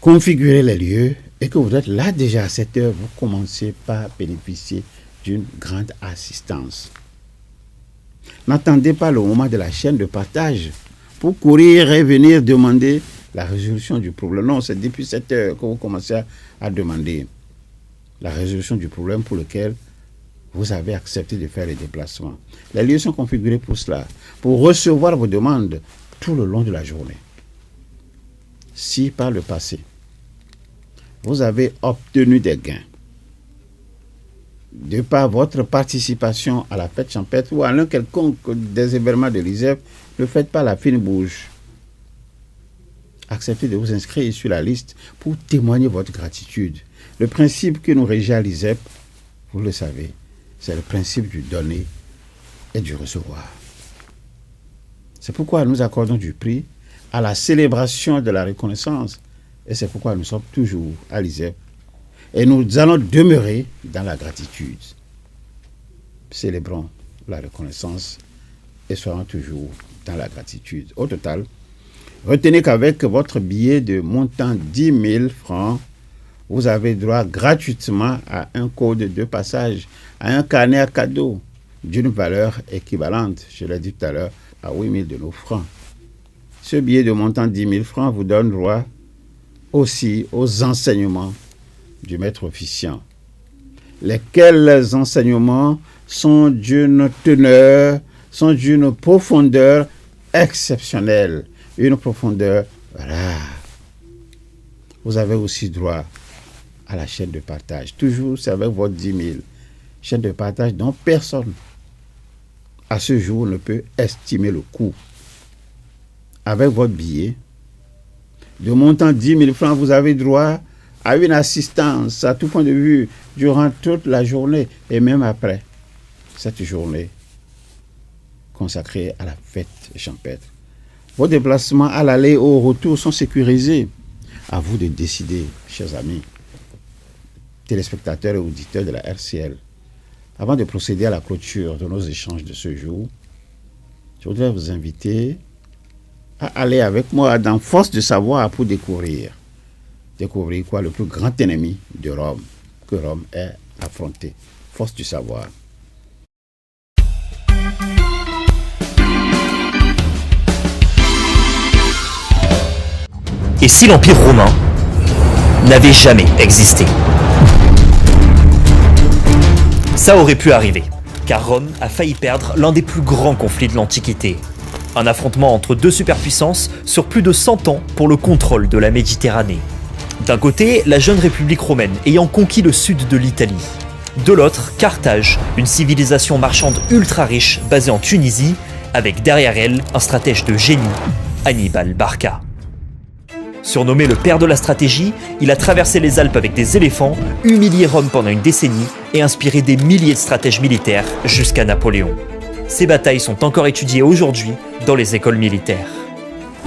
configurer les lieux et que vous êtes là déjà à 7 heures, vous commencez par bénéficier d'une grande assistance. N'attendez pas le moment de la chaîne de partage pour courir et venir demander la résolution du problème. Non, c'est depuis 7 heures que vous commencez à demander la résolution du problème pour lequel vous avez accepté de faire les déplacements. Les lieux sont configurés pour cela, pour recevoir vos demandes tout le long de la journée. Si par le passé, vous avez obtenu des gains de par votre participation à la fête champêtre ou à l'un quelconque des événements de l'ISEP, ne faites pas la fine bouche. Acceptez de vous inscrire sur la liste pour témoigner votre gratitude. Le principe que nous régit à l'ISEP, vous le savez, c'est le principe du donner et du recevoir. C'est pourquoi nous accordons du prix à la célébration de la reconnaissance. Et c'est pourquoi nous sommes toujours à l'ISEP. Et nous allons demeurer dans la gratitude. Célébrons la reconnaissance et soyons toujours dans la gratitude. Au total, retenez qu'avec votre billet de montant 10 000 francs, vous avez droit gratuitement à un code de passage, à un carnet à cadeau d'une valeur équivalente, je l'ai dit tout à l'heure, à 8 000 de nos francs. Ce billet de montant 10 000 francs vous donne droit aussi aux enseignements du maître officiant, lesquels enseignements sont d'une teneur, sont d'une profondeur exceptionnelle, une profondeur rare. Vous avez aussi droit à la chaîne de partage. Toujours, c'est avec votre 10 000. Chaîne de partage dont personne, à ce jour, ne peut estimer le coût. Avec votre billet, de montant 10 000 francs, vous avez droit à une assistance à tout point de vue durant toute la journée et même après cette journée consacrée à la fête champêtre. Vos déplacements à l'aller et au retour sont sécurisés. À vous de décider, chers amis, téléspectateurs et auditeurs de la RCL. Avant de procéder à la clôture de nos échanges de ce jour, je voudrais vous inviter à aller avec moi dans Force de savoir pour découvrir. Découvrir quoi? Le plus grand ennemi de Rome, que Rome ait affronté. Force du savoir. Et si l'Empire romain n'avait jamais existé? Ça aurait pu arriver, car Rome a failli perdre l'un des plus grands conflits de l'Antiquité. Un affrontement entre deux superpuissances sur plus de 100 ans pour le contrôle de la Méditerranée. D'un côté, la jeune République romaine ayant conquis le sud de l'Italie. De l'autre, Carthage, une civilisation marchande ultra riche basée en Tunisie, avec derrière elle un stratège de génie, Hannibal Barca. Surnommé le père de la stratégie, il a traversé les Alpes avec des éléphants, humilié Rome pendant une décennie et inspiré des milliers de stratèges militaires jusqu'à Napoléon. Ces batailles sont encore étudiées aujourd'hui dans les écoles militaires.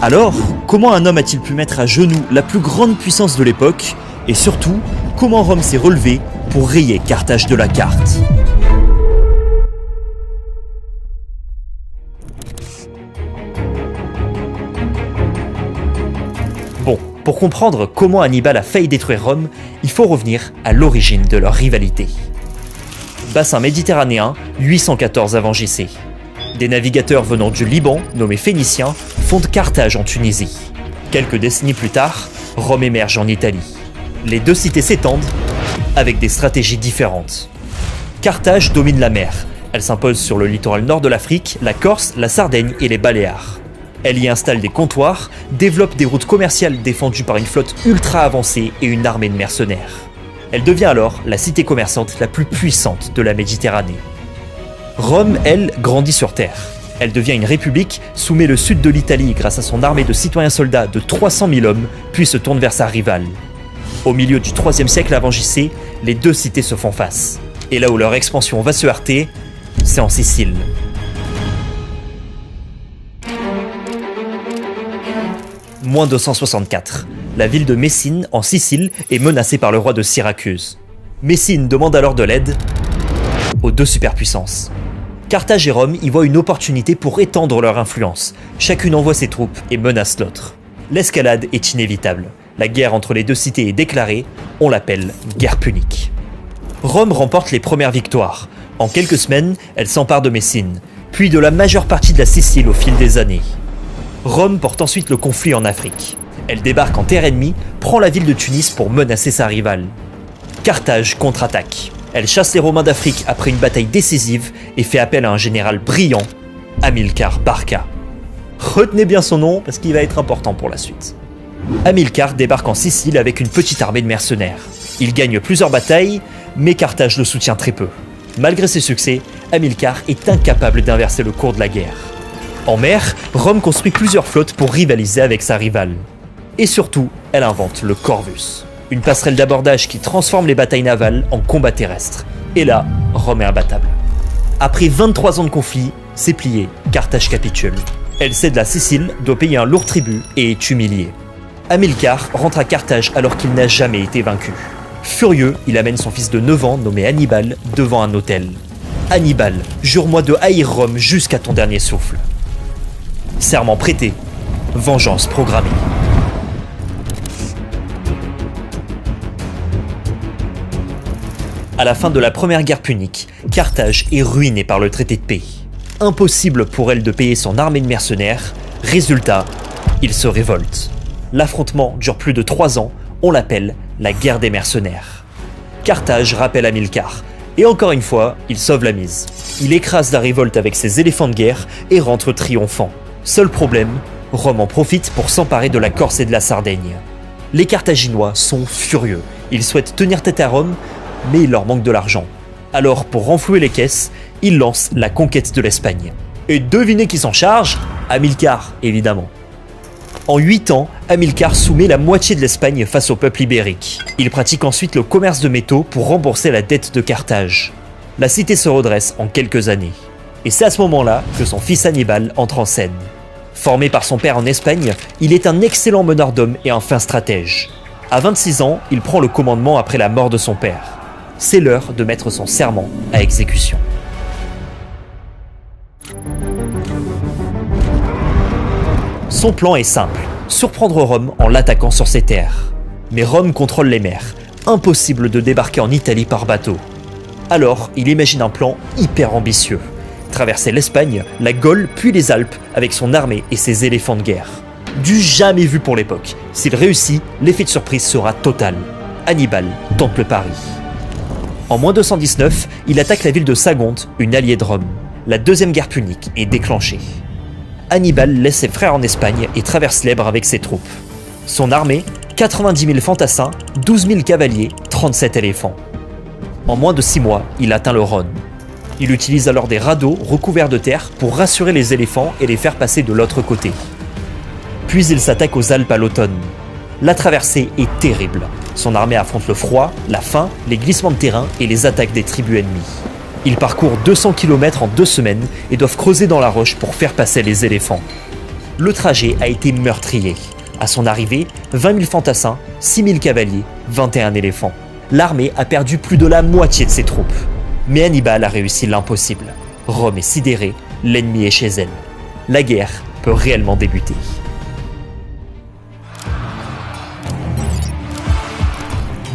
Alors, comment un homme a-t-il pu mettre à genoux la plus grande puissance de l'époque? Et surtout, comment Rome s'est relevée pour rayer Carthage de la carte? Bon, pour comprendre comment Hannibal a failli détruire Rome, il faut revenir à l'origine de leur rivalité. Bassin méditerranéen, 814 avant JC. Des navigateurs venant du Liban, nommés Phéniciens, fondent Carthage en Tunisie. Quelques décennies plus tard, Rome émerge en Italie. Les deux cités s'étendent, avec des stratégies différentes. Carthage domine la mer. Elle s'impose sur le littoral nord de l'Afrique, la Corse, la Sardaigne et les Baléares. Elle y installe des comptoirs, développe des routes commerciales défendues par une flotte ultra avancée et une armée de mercenaires. Elle devient alors la cité commerçante la plus puissante de la Méditerranée. Rome, elle, grandit sur terre. Elle devient une république, soumet le sud de l'Italie grâce à son armée de citoyens-soldats de 300 000 hommes, puis se tourne vers sa rivale. Au milieu du IIIe siècle avant JC, les deux cités se font face. Et là où leur expansion va se heurter, c'est en Sicile. Moins 264. La ville de Messine, en Sicile, est menacée par le roi de Syracuse. Messine demande alors de l'aide aux deux superpuissances. Carthage et Rome y voient une opportunité pour étendre leur influence. Chacune envoie ses troupes et menace l'autre. L'escalade est inévitable. La guerre entre les deux cités est déclarée, on l'appelle guerre punique. Rome remporte les premières victoires. En quelques semaines, elle s'empare de Messine, puis de la majeure partie de la Sicile au fil des années. Rome porte ensuite le conflit en Afrique. Elle débarque en terre ennemie, prend la ville de Tunis pour menacer sa rivale. Carthage contre-attaque. Elle chasse les Romains d'Afrique après une bataille décisive et fait appel à un général brillant, Hamilcar Barca. Retenez bien son nom parce qu'il va être important pour la suite. Hamilcar débarque en Sicile avec une petite armée de mercenaires. Il gagne plusieurs batailles, mais Carthage le soutient très peu. Malgré ses succès, Hamilcar est incapable d'inverser le cours de la guerre. En mer, Rome construit plusieurs flottes pour rivaliser avec sa rivale. Et surtout, elle invente le Corvus, une passerelle d'abordage qui transforme les batailles navales en combats terrestres. Et là, Rome est imbattable. Après 23 ans de conflit, c'est plié, Carthage capitule. Elle cède la Sicile, doit payer un lourd tribut et est humiliée. Hamilcar rentre à Carthage alors qu'il n'a jamais été vaincu. Furieux, il amène son fils de 9 ans, nommé Hannibal, devant un autel. Hannibal, jure-moi de haïr Rome jusqu'à ton dernier souffle. Serment prêté, vengeance programmée. À la fin de la première guerre punique, Carthage est ruinée par le traité de paix. Impossible pour elle de payer son armée de mercenaires, résultat, il se révolte. L'affrontement dure plus de 3 ans, on l'appelle la guerre des mercenaires. Carthage rappelle Hamilcar, et encore une fois, il sauve la mise. Il écrase la révolte avec ses éléphants de guerre et rentre triomphant. Seul problème, Rome en profite pour s'emparer de la Corse et de la Sardaigne. Les Carthaginois sont furieux, ils souhaitent tenir tête à Rome, mais il leur manque de l'argent. Alors, pour renflouer les caisses, ils lancent la conquête de l'Espagne. Et devinez qui s'en charge? Hamilcar, évidemment. En 8 ans, Hamilcar soumet la moitié de l'Espagne face au peuple ibérique. Il pratique ensuite le commerce de métaux pour rembourser la dette de Carthage. La cité se redresse en quelques années. Et c'est à ce moment-là que son fils Hannibal entre en scène. Formé par son père en Espagne, il est un excellent meneur d'hommes et un fin stratège. À 26 ans, il prend le commandement après la mort de son père. C'est l'heure de mettre son serment à exécution. Son plan est simple, surprendre Rome en l'attaquant sur ses terres. Mais Rome contrôle les mers, impossible de débarquer en Italie par bateau. Alors, il imagine un plan hyper ambitieux. Traverser l'Espagne, la Gaule puis les Alpes avec son armée et ses éléphants de guerre. Du jamais vu pour l'époque. S'il réussit, l'effet de surprise sera total. Hannibal tente le pari. En moins 219, il attaque la ville de Sagonte, une alliée de Rome. La deuxième guerre punique est déclenchée. Hannibal laisse ses frères en Espagne et traverse l'Èbre avec ses troupes. Son armée, 90 000 fantassins, 12 000 cavaliers, 37 éléphants. En moins de 6 mois, il atteint le Rhône. Il utilise alors des radeaux recouverts de terre pour rassurer les éléphants et les faire passer de l'autre côté. Puis il s'attaque aux Alpes à l'automne. La traversée est terrible. Son armée affronte le froid, la faim, les glissements de terrain et les attaques des tribus ennemies. Ils parcourent 200 km en 2 semaines et doivent creuser dans la roche pour faire passer les éléphants. Le trajet a été meurtrier. À son arrivée, 20 000 fantassins, 6 000 cavaliers, 21 éléphants. L'armée a perdu plus de la moitié de ses troupes. Mais Hannibal a réussi l'impossible. Rome est sidérée, l'ennemi est chez elle. La guerre peut réellement débuter.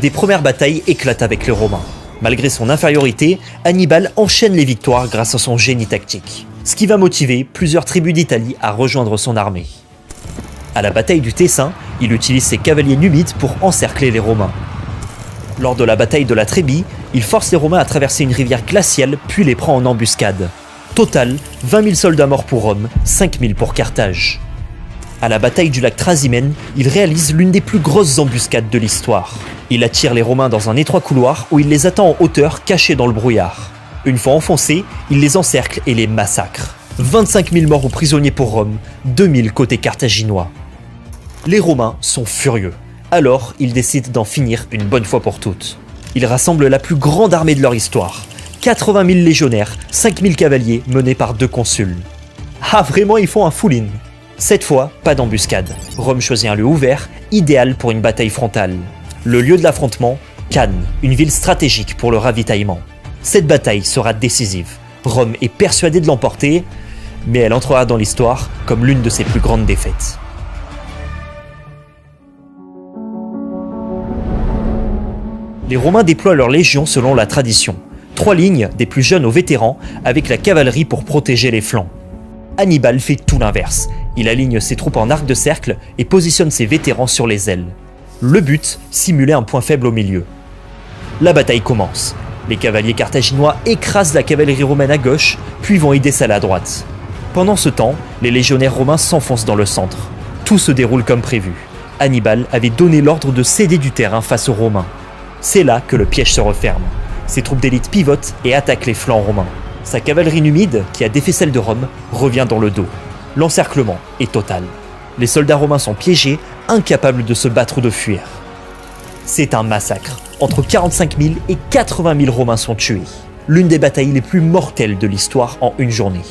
Des premières batailles éclatent avec les Romains. Malgré son infériorité, Hannibal enchaîne les victoires grâce à son génie tactique, ce qui va motiver plusieurs tribus d'Italie à rejoindre son armée. À la bataille du Tessin, il utilise ses cavaliers numides pour encercler les Romains. Lors de la bataille de la Trébie, il force les Romains à traverser une rivière glaciale puis les prend en embuscade. Total, 20 000 soldats morts pour Rome, 5 000 pour Carthage. À la bataille du lac Trasimène, il réalise l'une des plus grosses embuscades de l'histoire. Il attire les Romains dans un étroit couloir où il les attend en hauteur, cachés dans le brouillard. Une fois enfoncés, il les encercle et les massacre. 25 000 morts ou prisonniers pour Rome, 2 000 côté carthaginois. Les Romains sont furieux. Alors, ils décident d'en finir une bonne fois pour toutes. Ils rassemblent la plus grande armée de leur histoire. 80 000 légionnaires, 5 000 cavaliers menés par 2 consuls. Ah, vraiment, ils font un full-in. Cette fois, pas d'embuscade. Rome choisit un lieu ouvert, idéal pour une bataille frontale. Le lieu de l'affrontement, Cannes, une ville stratégique pour le ravitaillement. Cette bataille sera décisive. Rome est persuadée de l'emporter, mais elle entrera dans l'histoire comme l'une de ses plus grandes défaites. Les Romains déploient leurs légions selon la tradition. 3 lignes, des plus jeunes aux vétérans, avec la cavalerie pour protéger les flancs. Hannibal fait tout l'inverse. Il aligne ses troupes en arc de cercle et positionne ses vétérans sur les ailes. Le but, simuler un point faible au milieu. La bataille commence. Les cavaliers carthaginois écrasent la cavalerie romaine à gauche, puis vont aider celle à droite. Pendant ce temps, les légionnaires romains s'enfoncent dans le centre. Tout se déroule comme prévu. Hannibal avait donné l'ordre de céder du terrain face aux Romains. C'est là que le piège se referme. Ses troupes d'élite pivotent et attaquent les flancs romains. Sa cavalerie numide, qui a défait celle de Rome, revient dans le dos. L'encerclement est total. Les soldats romains sont piégés, incapables de se battre ou de fuir. C'est un massacre. Entre 45 000 et 80 000 Romains sont tués. L'une des batailles les plus mortelles de l'histoire en une journée.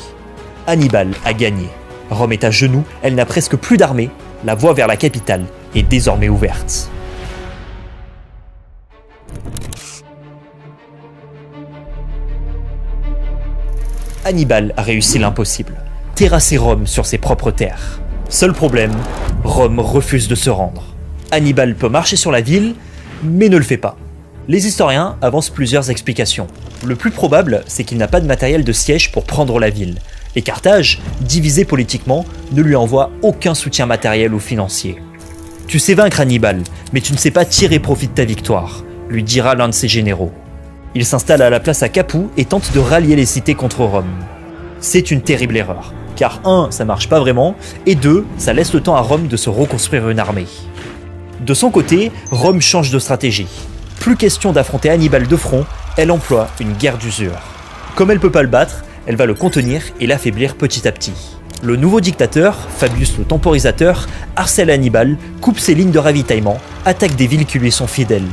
Hannibal a gagné. Rome est à genoux, elle n'a presque plus d'armée. La voie vers la capitale est désormais ouverte. Hannibal a réussi l'impossible. Terrasser Rome sur ses propres terres. Seul problème, Rome refuse de se rendre. Hannibal peut marcher sur la ville, mais ne le fait pas. Les historiens avancent plusieurs explications. Le plus probable, c'est qu'il n'a pas de matériel de siège pour prendre la ville. Et Carthage, divisé politiquement, ne lui envoie aucun soutien matériel ou financier. « Tu sais vaincre Hannibal, mais tu ne sais pas tirer profit de ta victoire », lui dira l'un de ses généraux. Il s'installe à la place à Capoue et tente de rallier les cités contre Rome. C'est une terrible erreur, car 1, ça marche pas vraiment, et 2, ça laisse le temps à Rome de se reconstruire une armée. De son côté, Rome change de stratégie. Plus question d'affronter Hannibal de front, elle emploie une guerre d'usure. Comme elle peut pas le battre, elle va le contenir et l'affaiblir petit à petit. Le nouveau dictateur, Fabius le Temporisateur, harcèle Hannibal, coupe ses lignes de ravitaillement, attaque des villes qui lui sont fidèles.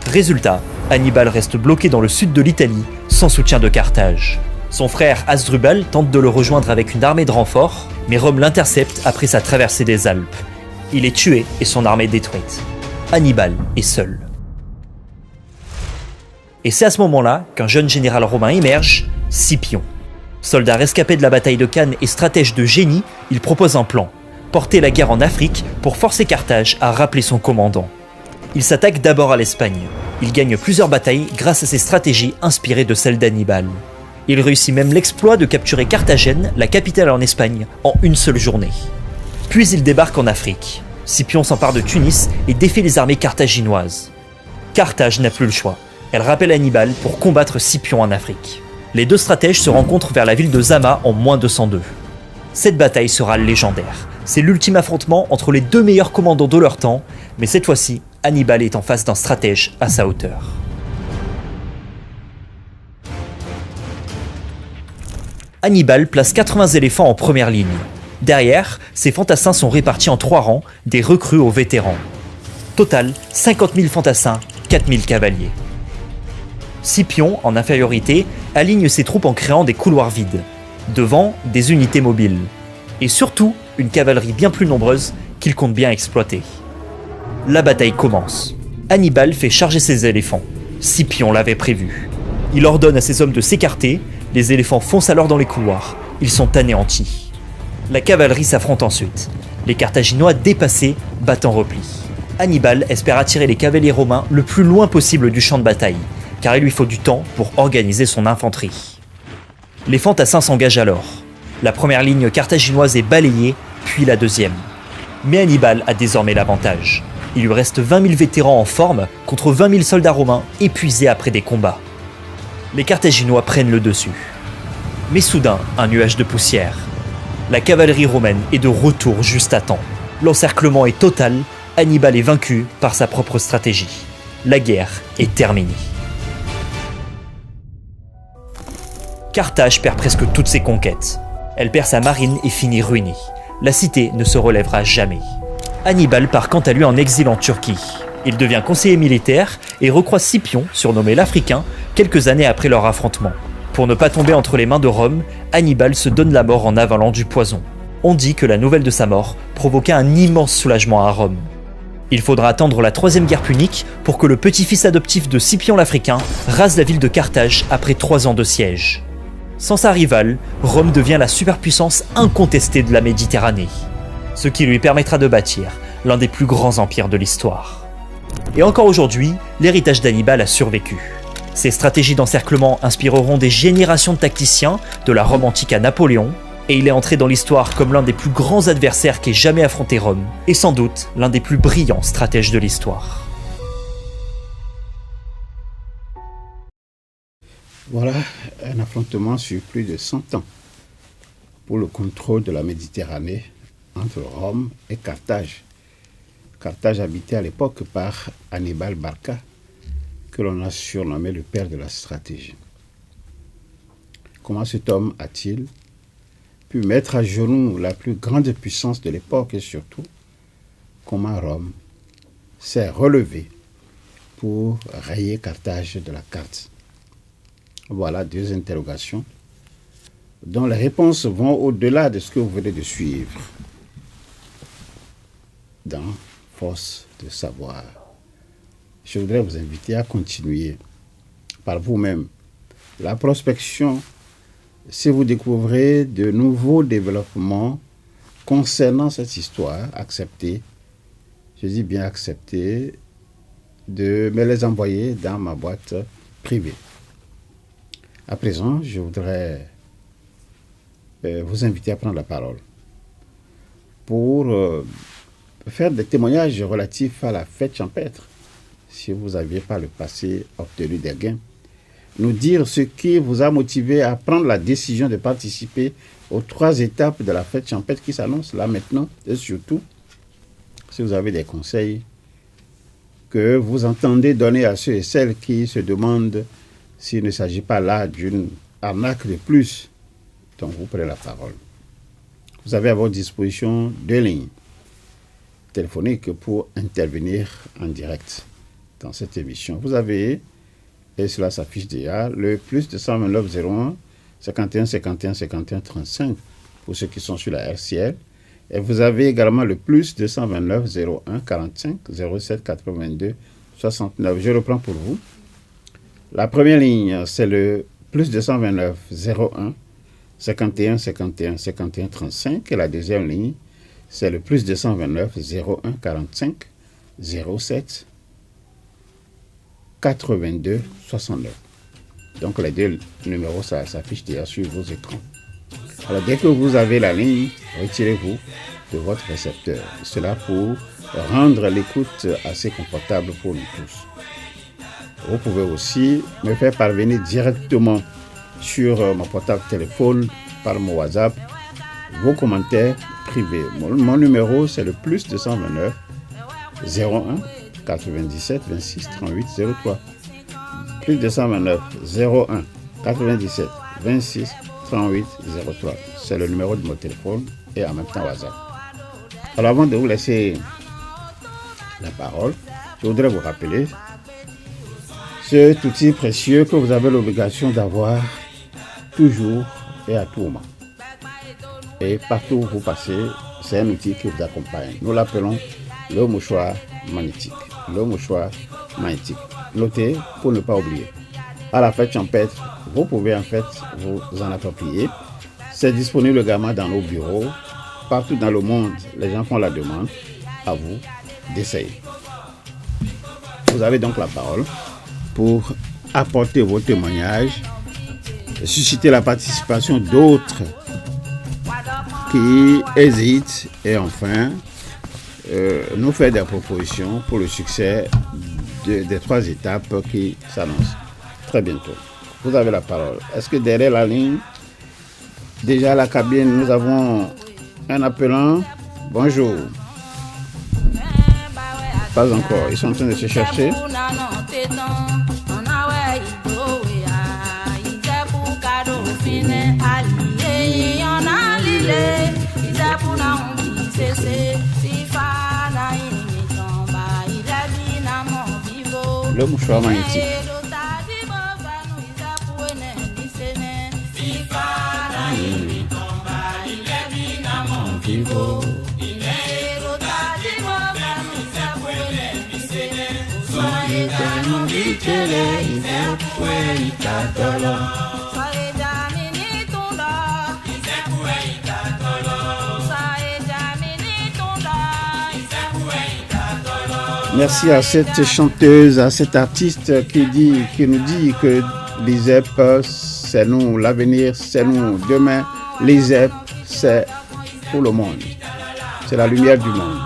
Résultat, Hannibal reste bloqué dans le sud de l'Italie, sans soutien de Carthage. Son frère Hasdrubal tente de le rejoindre avec une armée de renfort, mais Rome l'intercepte après sa traversée des Alpes. Il est tué et son armée détruite. Hannibal est seul. Et c'est à ce moment-là qu'un jeune général romain émerge, Scipion. Soldat rescapé de la bataille de Cannes et stratège de génie, il propose un plan, porter la guerre en Afrique pour forcer Carthage à rappeler son commandant. Il s'attaque d'abord à l'Espagne. Il gagne plusieurs batailles grâce à ses stratégies inspirées de celles d'Hannibal. Il réussit même l'exploit de capturer Carthagène, la capitale en Espagne, en une seule journée. Puis il débarque en Afrique. Scipion s'empare de Tunis et défait les armées carthaginoises. Carthage n'a plus le choix. Elle rappelle Hannibal pour combattre Scipion en Afrique. Les deux stratèges se rencontrent vers la ville de Zama en moins 202. Cette bataille sera légendaire. C'est l'ultime affrontement entre les deux meilleurs commandants de leur temps, mais cette fois-ci, Hannibal est en face d'un stratège à sa hauteur. Hannibal place 80 éléphants en première ligne. Derrière, ses fantassins sont répartis en 3 rangs, des recrues aux vétérans. Total, 50 000 fantassins, 4 000 cavaliers. Scipion, en infériorité, aligne ses troupes en créant des couloirs vides. Devant, des unités mobiles. Et surtout, une cavalerie bien plus nombreuse qu'il compte bien exploiter. La bataille commence. Hannibal fait charger ses éléphants. Scipion l'avait prévu. Il ordonne à ses hommes de s'écarter, les éléphants foncent alors dans les couloirs. Ils sont anéantis. La cavalerie s'affronte ensuite. Les Carthaginois dépassés battent en repli. Hannibal espère attirer les cavaliers romains le plus loin possible du champ de bataille, car il lui faut du temps pour organiser son infanterie. Les fantassins s'engagent alors. La première ligne carthaginoise est balayée, puis la deuxième. Mais Hannibal a désormais l'avantage. Il lui reste 20 000 vétérans en forme contre 20 000 soldats romains épuisés après des combats. Les Carthaginois prennent le dessus. Mais soudain, un nuage de poussière. La cavalerie romaine est de retour juste à temps. L'encerclement est total, Hannibal est vaincu par sa propre stratégie. La guerre est terminée. Carthage perd presque toutes ses conquêtes. Elle perd sa marine et finit ruinée. La cité ne se relèvera jamais. Hannibal part quant à lui en exil en Turquie. Il devient conseiller militaire et recroise Scipion, surnommé l'Africain, quelques années après leur affrontement. Pour ne pas tomber entre les mains de Rome, Hannibal se donne la mort en avalant du poison. On dit que la nouvelle de sa mort provoqua un immense soulagement à Rome. Il faudra attendre la Troisième Guerre punique pour que le petit-fils adoptif de Scipion l'Africain rase la ville de Carthage après 3 ans de siège. Sans sa rivale, Rome devient la superpuissance incontestée de la Méditerranée, ce qui lui permettra de bâtir l'un des plus grands empires de l'histoire. Et encore aujourd'hui, l'héritage d'Hannibal a survécu. Ses stratégies d'encerclement inspireront des générations de tacticiens, de la Rome antique à Napoléon, et il est entré dans l'histoire comme l'un des plus grands adversaires qu'ait jamais affronté Rome, et sans doute l'un des plus brillants stratèges de l'histoire. Voilà un affrontement sur plus de 100 ans pour le contrôle de la Méditerranée entre Rome et Carthage. Carthage habité à l'époque par Hannibal Barca, que l'on a surnommé le père de la stratégie. Comment cet homme a-t-il pu mettre à genoux la plus grande puissance de l'époque et surtout, comment Rome s'est relevée pour rayer Carthage de la carte? Voilà 2 interrogations dont les réponses vont au-delà de ce que vous venez de suivre dans Force de savoir. Je voudrais vous inviter à continuer par vous-même la prospection si vous découvrez de nouveaux développements concernant cette histoire. Acceptez, je dis bien acceptez, de me les envoyer dans ma boîte privée. À présent, je voudrais vous inviter à prendre la parole pour faire des témoignages relatifs à la fête champêtre. Si vous aviez par le passé obtenu des gains, nous dire ce qui vous a motivé à prendre la décision de participer aux 3 étapes de la fête champêtre qui s'annonce là maintenant, et surtout, si vous avez des conseils que vous entendez donner à ceux et celles qui se demandent s'il ne s'agit pas là d'une arnaque de plus. Donc vous prenez la parole. Vous avez à votre disposition 2 lignes téléphoniques pour intervenir en direct dans cette émission. Vous avez, et cela s'affiche déjà, le plus 229 01 51 51 51 35 pour ceux qui sont sur la RCL. Et vous avez également le plus 229 01 45 07 82 69. Je reprends pour vous. La première ligne, c'est le plus 229 01 51 51 51 35. Et la deuxième ligne, c'est le plus 229 01 45 07 82 69. Donc les 2 numéros, ça s'affiche déjà sur vos écrans. Alors dès que vous avez la ligne, retirez-vous de votre récepteur. Cela pour rendre l'écoute assez confortable pour nous tous. Vous pouvez aussi me faire parvenir directement sur mon portable téléphone par mon WhatsApp vos commentaires privés. Mon numéro, c'est le plus 229 01 97 26 38 03. Plus 229 01 97 26 38 03. C'est le numéro de mon téléphone et en même temps WhatsApp. Alors avant de vous laisser la parole, je voudrais vous rappeler cet outil précieux que vous avez l'obligation d'avoir toujours et à tout moment. Et partout où vous passez, c'est un outil qui vous accompagne. Nous l'appelons le mouchoir magnétique. Le mouchoir magnétique. Notez pour ne pas oublier. À la fête champêtre, vous pouvez en fait vous en approprier. C'est disponible également dans nos bureaux. Partout dans le monde, les gens font la demande à vous d'essayer. Vous avez donc la parole pour apporter vos témoignages, susciter la participation d'autres qui hésitent et enfin nous faire des propositions pour le succès des 3 étapes qui s'annoncent très bientôt. Vous avez la parole. Est-ce que derrière la ligne, déjà à la cabine, nous avons un appelant? Bonjour. Pas encore, ils sont en train de se chercher. Le mouchoir magnétique. Merci à cette chanteuse, à cet artiste qui nous dit que l'ISEP, c'est nous, l'avenir, c'est nous. Demain, l'ISEP, c'est pour le monde. C'est la lumière du monde.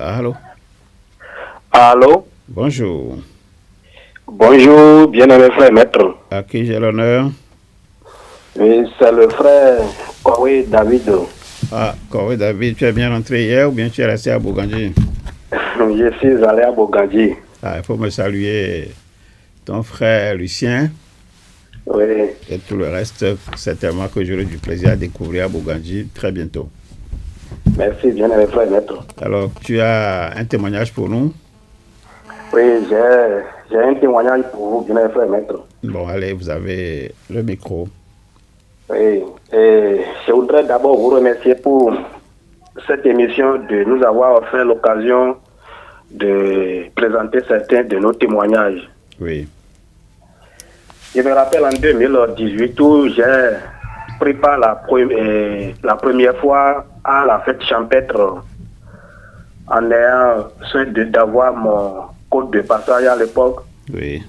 Allô? Allô? Bonjour. Bonjour, bien-aimé frère maître. À qui j'ai l'honneur? Oui, c'est le frère Koué David. Ah, Koué David, tu es bien rentré hier ou bien tu es resté à Bogandji? Je suis allé à Bogandji. Ah, il faut me saluer ton frère Lucien. Oui. Et tout le reste, certainement que j'aurai du plaisir à découvrir à Bogandji très bientôt. Merci, bien-aimé frère maître. Alors, tu as un témoignage pour nous? Oui, j'ai un témoignage pour vous, bien-aimé frère maître. Bon, allez, vous avez le micro. Oui, et je voudrais d'abord vous remercier pour cette émission, de nous avoir offert l'occasion de présenter certains de nos témoignages. Oui. Je me rappelle en 2018 où j'ai pris part la première fois à la fête champêtre en ayant soin d'avoir mon code de passage à l'époque. Oui.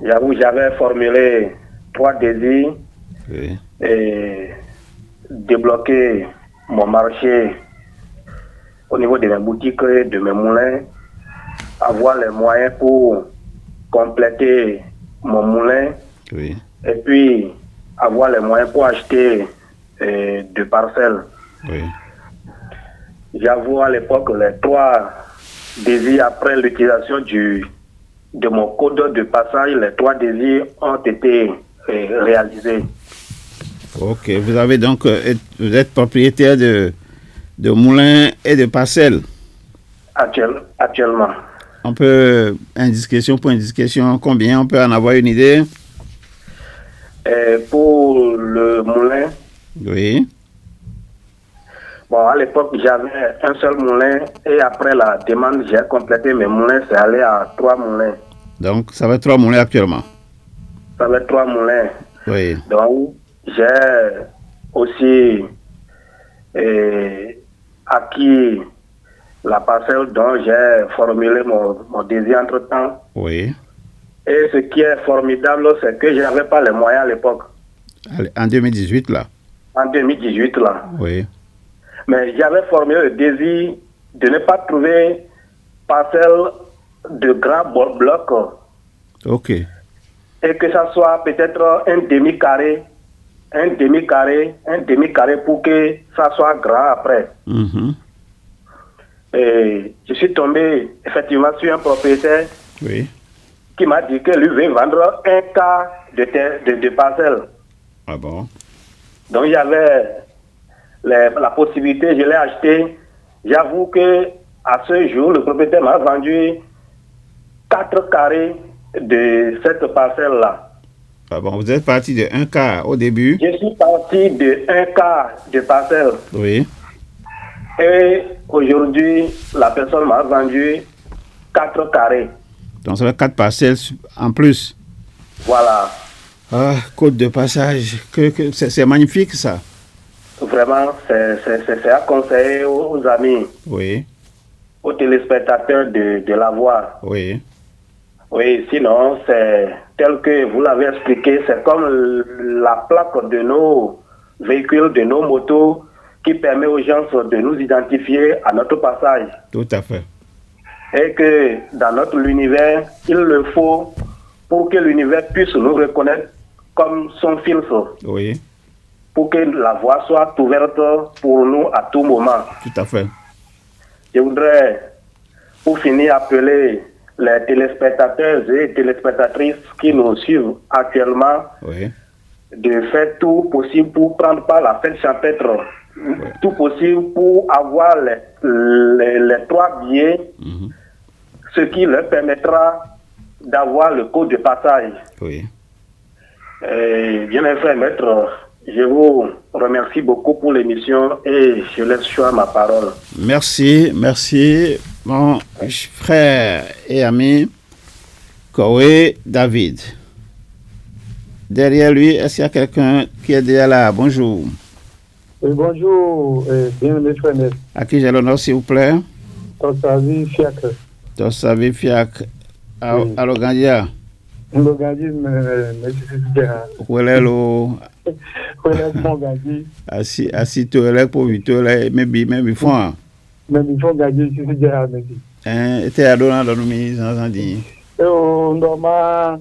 J'avoue, j'avais formulé 3 désirs. Oui. Et débloquer mon marché au niveau de mes boutiques et de mes moulins, avoir les moyens pour compléter mon moulin, Oui. et puis avoir les moyens pour acheter 2 parcelles. Oui. J'avoue, à l'époque, les 3 désirs après l'utilisation de mon code de passage, les 3 désirs ont été réalisés. Ok, vous avez donc, vous êtes propriétaire de moulins et de parcelles. Actuellement. On peut, indiscrétion pour indiscrétion, combien? On peut en avoir une idée? Pour le moulin, oui. Bon, à l'époque, j'avais un seul moulin et après la demande, j'ai complété mes moulins, c'est allé à 3 moulins. Donc, ça va être 3 moulins actuellement? Ça va être 3 moulins. Oui. Donc, j'ai aussi acquis la parcelle dont j'ai formulé mon désir entre-temps. Oui. Et ce qui est formidable, c'est que je n'avais pas les moyens à l'époque. En 2018, là? En 2018, là. Oui. Mais j'avais formulé le désir de ne pas trouver parcelle de grands blocs. Ok. Et que ça soit peut-être un demi-carré pour que ça soit grand après. Mm-hmm. Et je suis tombé effectivement sur un propriétaire Oui. qui m'a dit que lui veut vendre un quart de parcelle. Ah bon? Donc j'avais la possibilité, je l'ai acheté. J'avoue que à ce jour, le propriétaire m'a vendu 4 carrés de cette parcelle-là. Ah bon, vous êtes parti de 1 quart au début? Je suis parti de 1 quart de parcelle. Oui. Et aujourd'hui, la personne m'a vendu 4 carrés. Donc, ça fait 4 parcelles en plus. Voilà. Ah, côte de passage. C'est magnifique, ça. Vraiment, c'est à conseiller aux amis, Oui. aux téléspectateurs de la voir. Oui. Oui, sinon, c'est tel que vous l'avez expliqué, c'est comme la plaque de nos véhicules, de nos motos, qui permet aux gens de nous identifier à notre passage. Tout à fait. Et que dans notre univers, il le faut pour que l'univers puisse nous reconnaître comme son fils. Oui. Pour que la voie soit ouverte pour nous à tout moment. Tout à fait. Je voudrais, pour finir, appeler les téléspectateurs et téléspectatrices qui nous suivent actuellement, Oui. de faire tout possible pour prendre part à la fête champêtre. Oui. Tout possible pour avoir les 3 billets, ce qui leur permettra d'avoir le code de passage. Oui. Bien mes frères maîtres, je vous remercie beaucoup pour l'émission et je laisse choix ma parole. Merci, merci, mon frère et ami Koé David. Derrière lui, est-ce qu'il y a quelqu'un qui est déjà là? Bonjour. Oui, bonjour, bienvenue, frère. À qui j'ai l'honneur, s'il vous plaît? Tossavi Fiacre. Tossavi Fiacre. Oui. Allo Gandia. Allo Gandia, mais c'est ça. Welelo. Welelo Gandia. Assis toi là pour 8 heures là, même fond. Même fond Gandia, c'est ça, merci. Était à donner dans nos mises en dit. On normal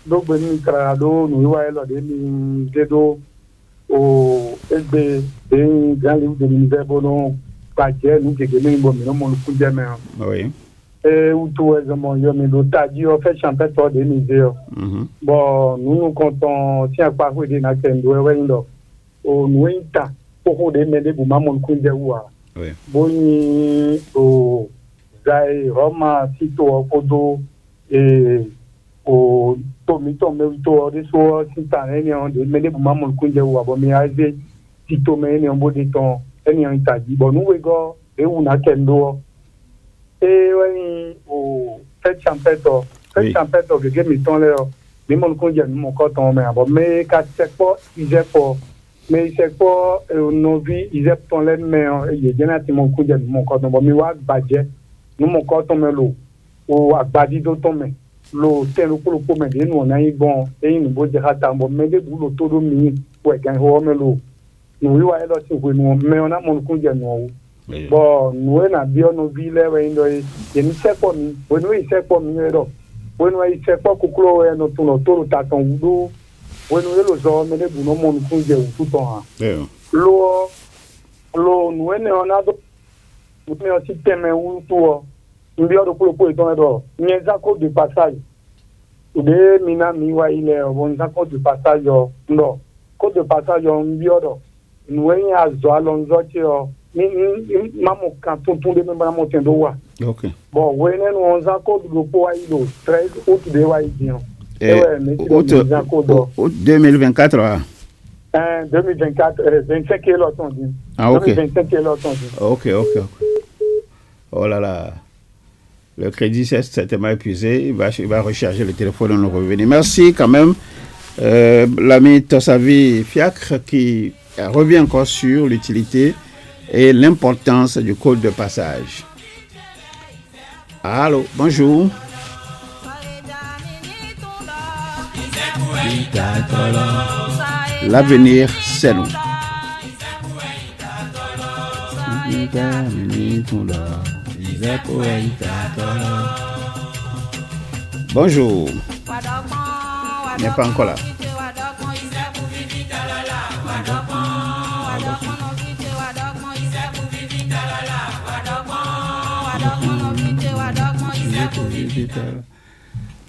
donc ben travado nous voyons là des dedo au SB des grands livres de l'univers bon pas que nous que même bon mais on le jamais. Oui. Et où tout exactement yo mais l'otadi on fait chanter toi des musées. Bon nous comptons si à quoi vous des na kendo wendo o nuita pour des mais des maman kunde wa. Oui. Boni o zai Roma sito odo et o tomi to de so sintane on de mele bu mamul kunje wa bo mi aze ti to me ni on bo de ton eni on itaji bo nu we go e una kendo e wani o fait champeto que mi ton le mi mon kunje mi mon ko ton me bo me ka sekpo ije po me sekpo no vi ije ton le me ye jena ti mon kunje mi mon ko ton bo mi wa baje nu mon ko ton me lo o agbadi do ton me lo tenu kulu me de no na ibon e ni bo je hata mo me de bu lo todo mi we gan ho me lo no wi wa lo ti we no me ona mo ku je no bo no na bi ono bi le we ndo e ni se po mi we no i se po mi ro we no i se po kukulo we no tu no to ta ton wudo we no lo zo me de bu no mo ku je u tu ton ha lo no ne ona do me o ti teme u tu o mbi odo kulu iton edo nyeza code de passage de mina mi wa ile bon za code de passage ndo code de passage mbi odo nwen ya zo alonzo ti o ni mamo kan tun de memba mo tendo wa OK bon we ne no za code de po wa ilo 13 août de wa idion août 2024 ah 2024 25 kilo ton dit OK 25 kilo ton dit OK oh là là. Le crédit s'est certainement épuisé. Il va recharger le téléphone et nous revenir. Merci quand même, l'ami Tossavi Fiacre qui revient encore sur l'utilité et l'importance du code de passage. Allô, bonjour. L'avenir, c'est nous. Bonjour. Il n'est pas encore là.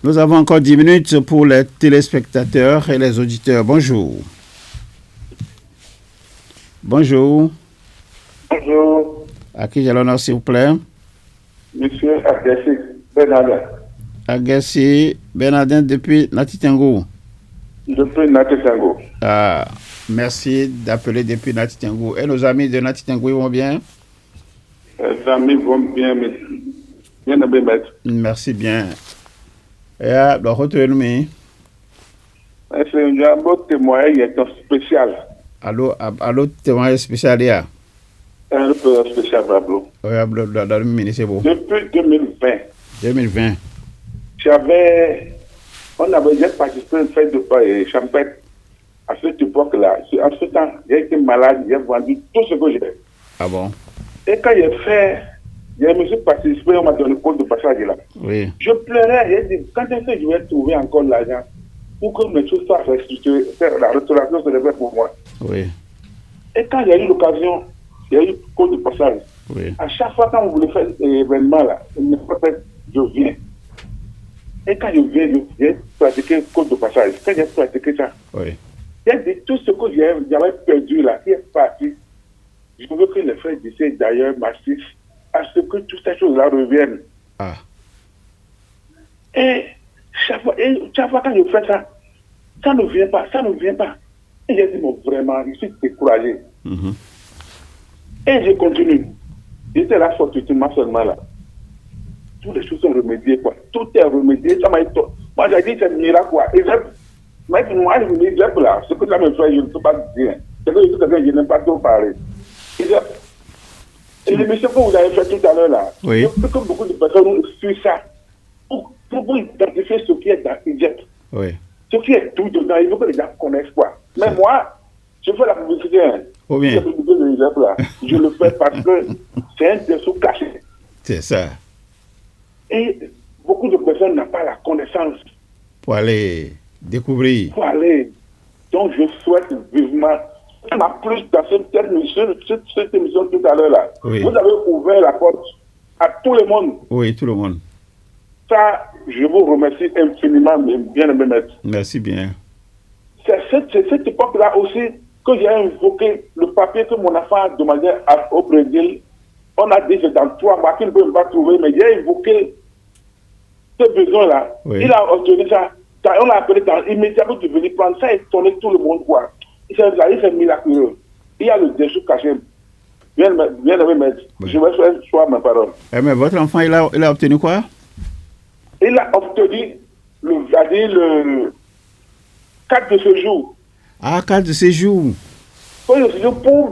Nous avons encore 10 minutes pour les téléspectateurs et les auditeurs. Bonjour. Bonjour. Bonjour. À qui j'ai l'honneur, s'il vous plaît? Monsieur Abdessi Benada. Agassi Bernardin depuis Natitengo. Depuis Natitengo. Ah, merci d'appeler depuis Natitengo. Et nos amis de Natitengo, ils vont bien? Les amis vont bien, mais bien de maître. Merci bien. Et à le retour, c'est un beau témoignage spécial. Allô, témoignage spécial, là. Un peu spécial, Pablo. Oui, c'est bon. Depuis 2020. 2020. On avait déjà participé à une fête de champêtre à cette époque-là. En ce temps, j'ai été malade, j'ai vendu tout ce que j'ai. Ah bon? Et quand j'ai me suis participé, on m'a donné le compte de passage là. Oui. Je pleurais, j'ai dit, quand est-ce que je vais trouver encore l'argent pour que mes choses soient restituées, faire la restauration se devait pour moi. Oui. Et quand j'ai eu l'occasion, il y a eu le compte de passage. Oui. À chaque fois quand on voulait faire cet événement là, je viens. Et quand je viens, j'ai pratiqué le code de passage. Quand j'ai pratiqué ça, oui. J'ai dit tout ce que j'avais perdu là, qui est parti. Je veux que les frères d'ici d'ailleurs m'assistent à ce que toutes ces choses-là reviennent. Ah. Et chaque fois quand je fais ça, ça ne vient pas. Et j'ai dit, bon, vraiment, je suis découragé. Et je continue. J'étais là fortuitement seulement là. Toutes les choses sont remédiées, quoi. Tout est remédié, ça m'a été... Moi, j'ai dit, c'est un miracle, quoi. Et moi, je me dis, là, ce que ça me fait, je ne peux pas dire. C'est que je n'aime pas trop parler. Et l'émission que vous avez fait tout à l'heure, là, oui. Je veux que beaucoup de personnes suivent ça pour identifier ce qui est dans Egypte. Oui. Ce qui est tout dedans, il faut que les gens connaissent, quoi. Mais moi, je fais la publicité, Oh bien. La publicité de l'Egypte, là. Je le fais parce que c'est un dessous caché. C'est ça. Et beaucoup de personnes n'ont pas la connaissance. Pour aller découvrir. Donc je souhaite vivement, on a plus dans cette émission tout à l'heure là. Oui. Vous avez ouvert la porte à tout le monde. Oui, tout le monde. Ça, je vous remercie infiniment, bien aimé maître. Merci bien. C'est cette époque-là aussi que j'ai invoqué le papier que mon enfant a demandé au Brésil. On a dit que dans 3 mois qu'il ne peut pas trouver, mais j'ai invoqué ce besoin-là. Oui. Il a obtenu ça. On l'a appelé immédiatement de venir prendre ça et tourner tout le monde, quoi. C'est miraculeux. Il y a le dessous caché. Bien aimé maître. Oui. Je vais faire choix ma parole. Mais votre enfant, il a obtenu quoi? Il a obtenu le 4 de séjour. Ah, 4 de séjour. Pour le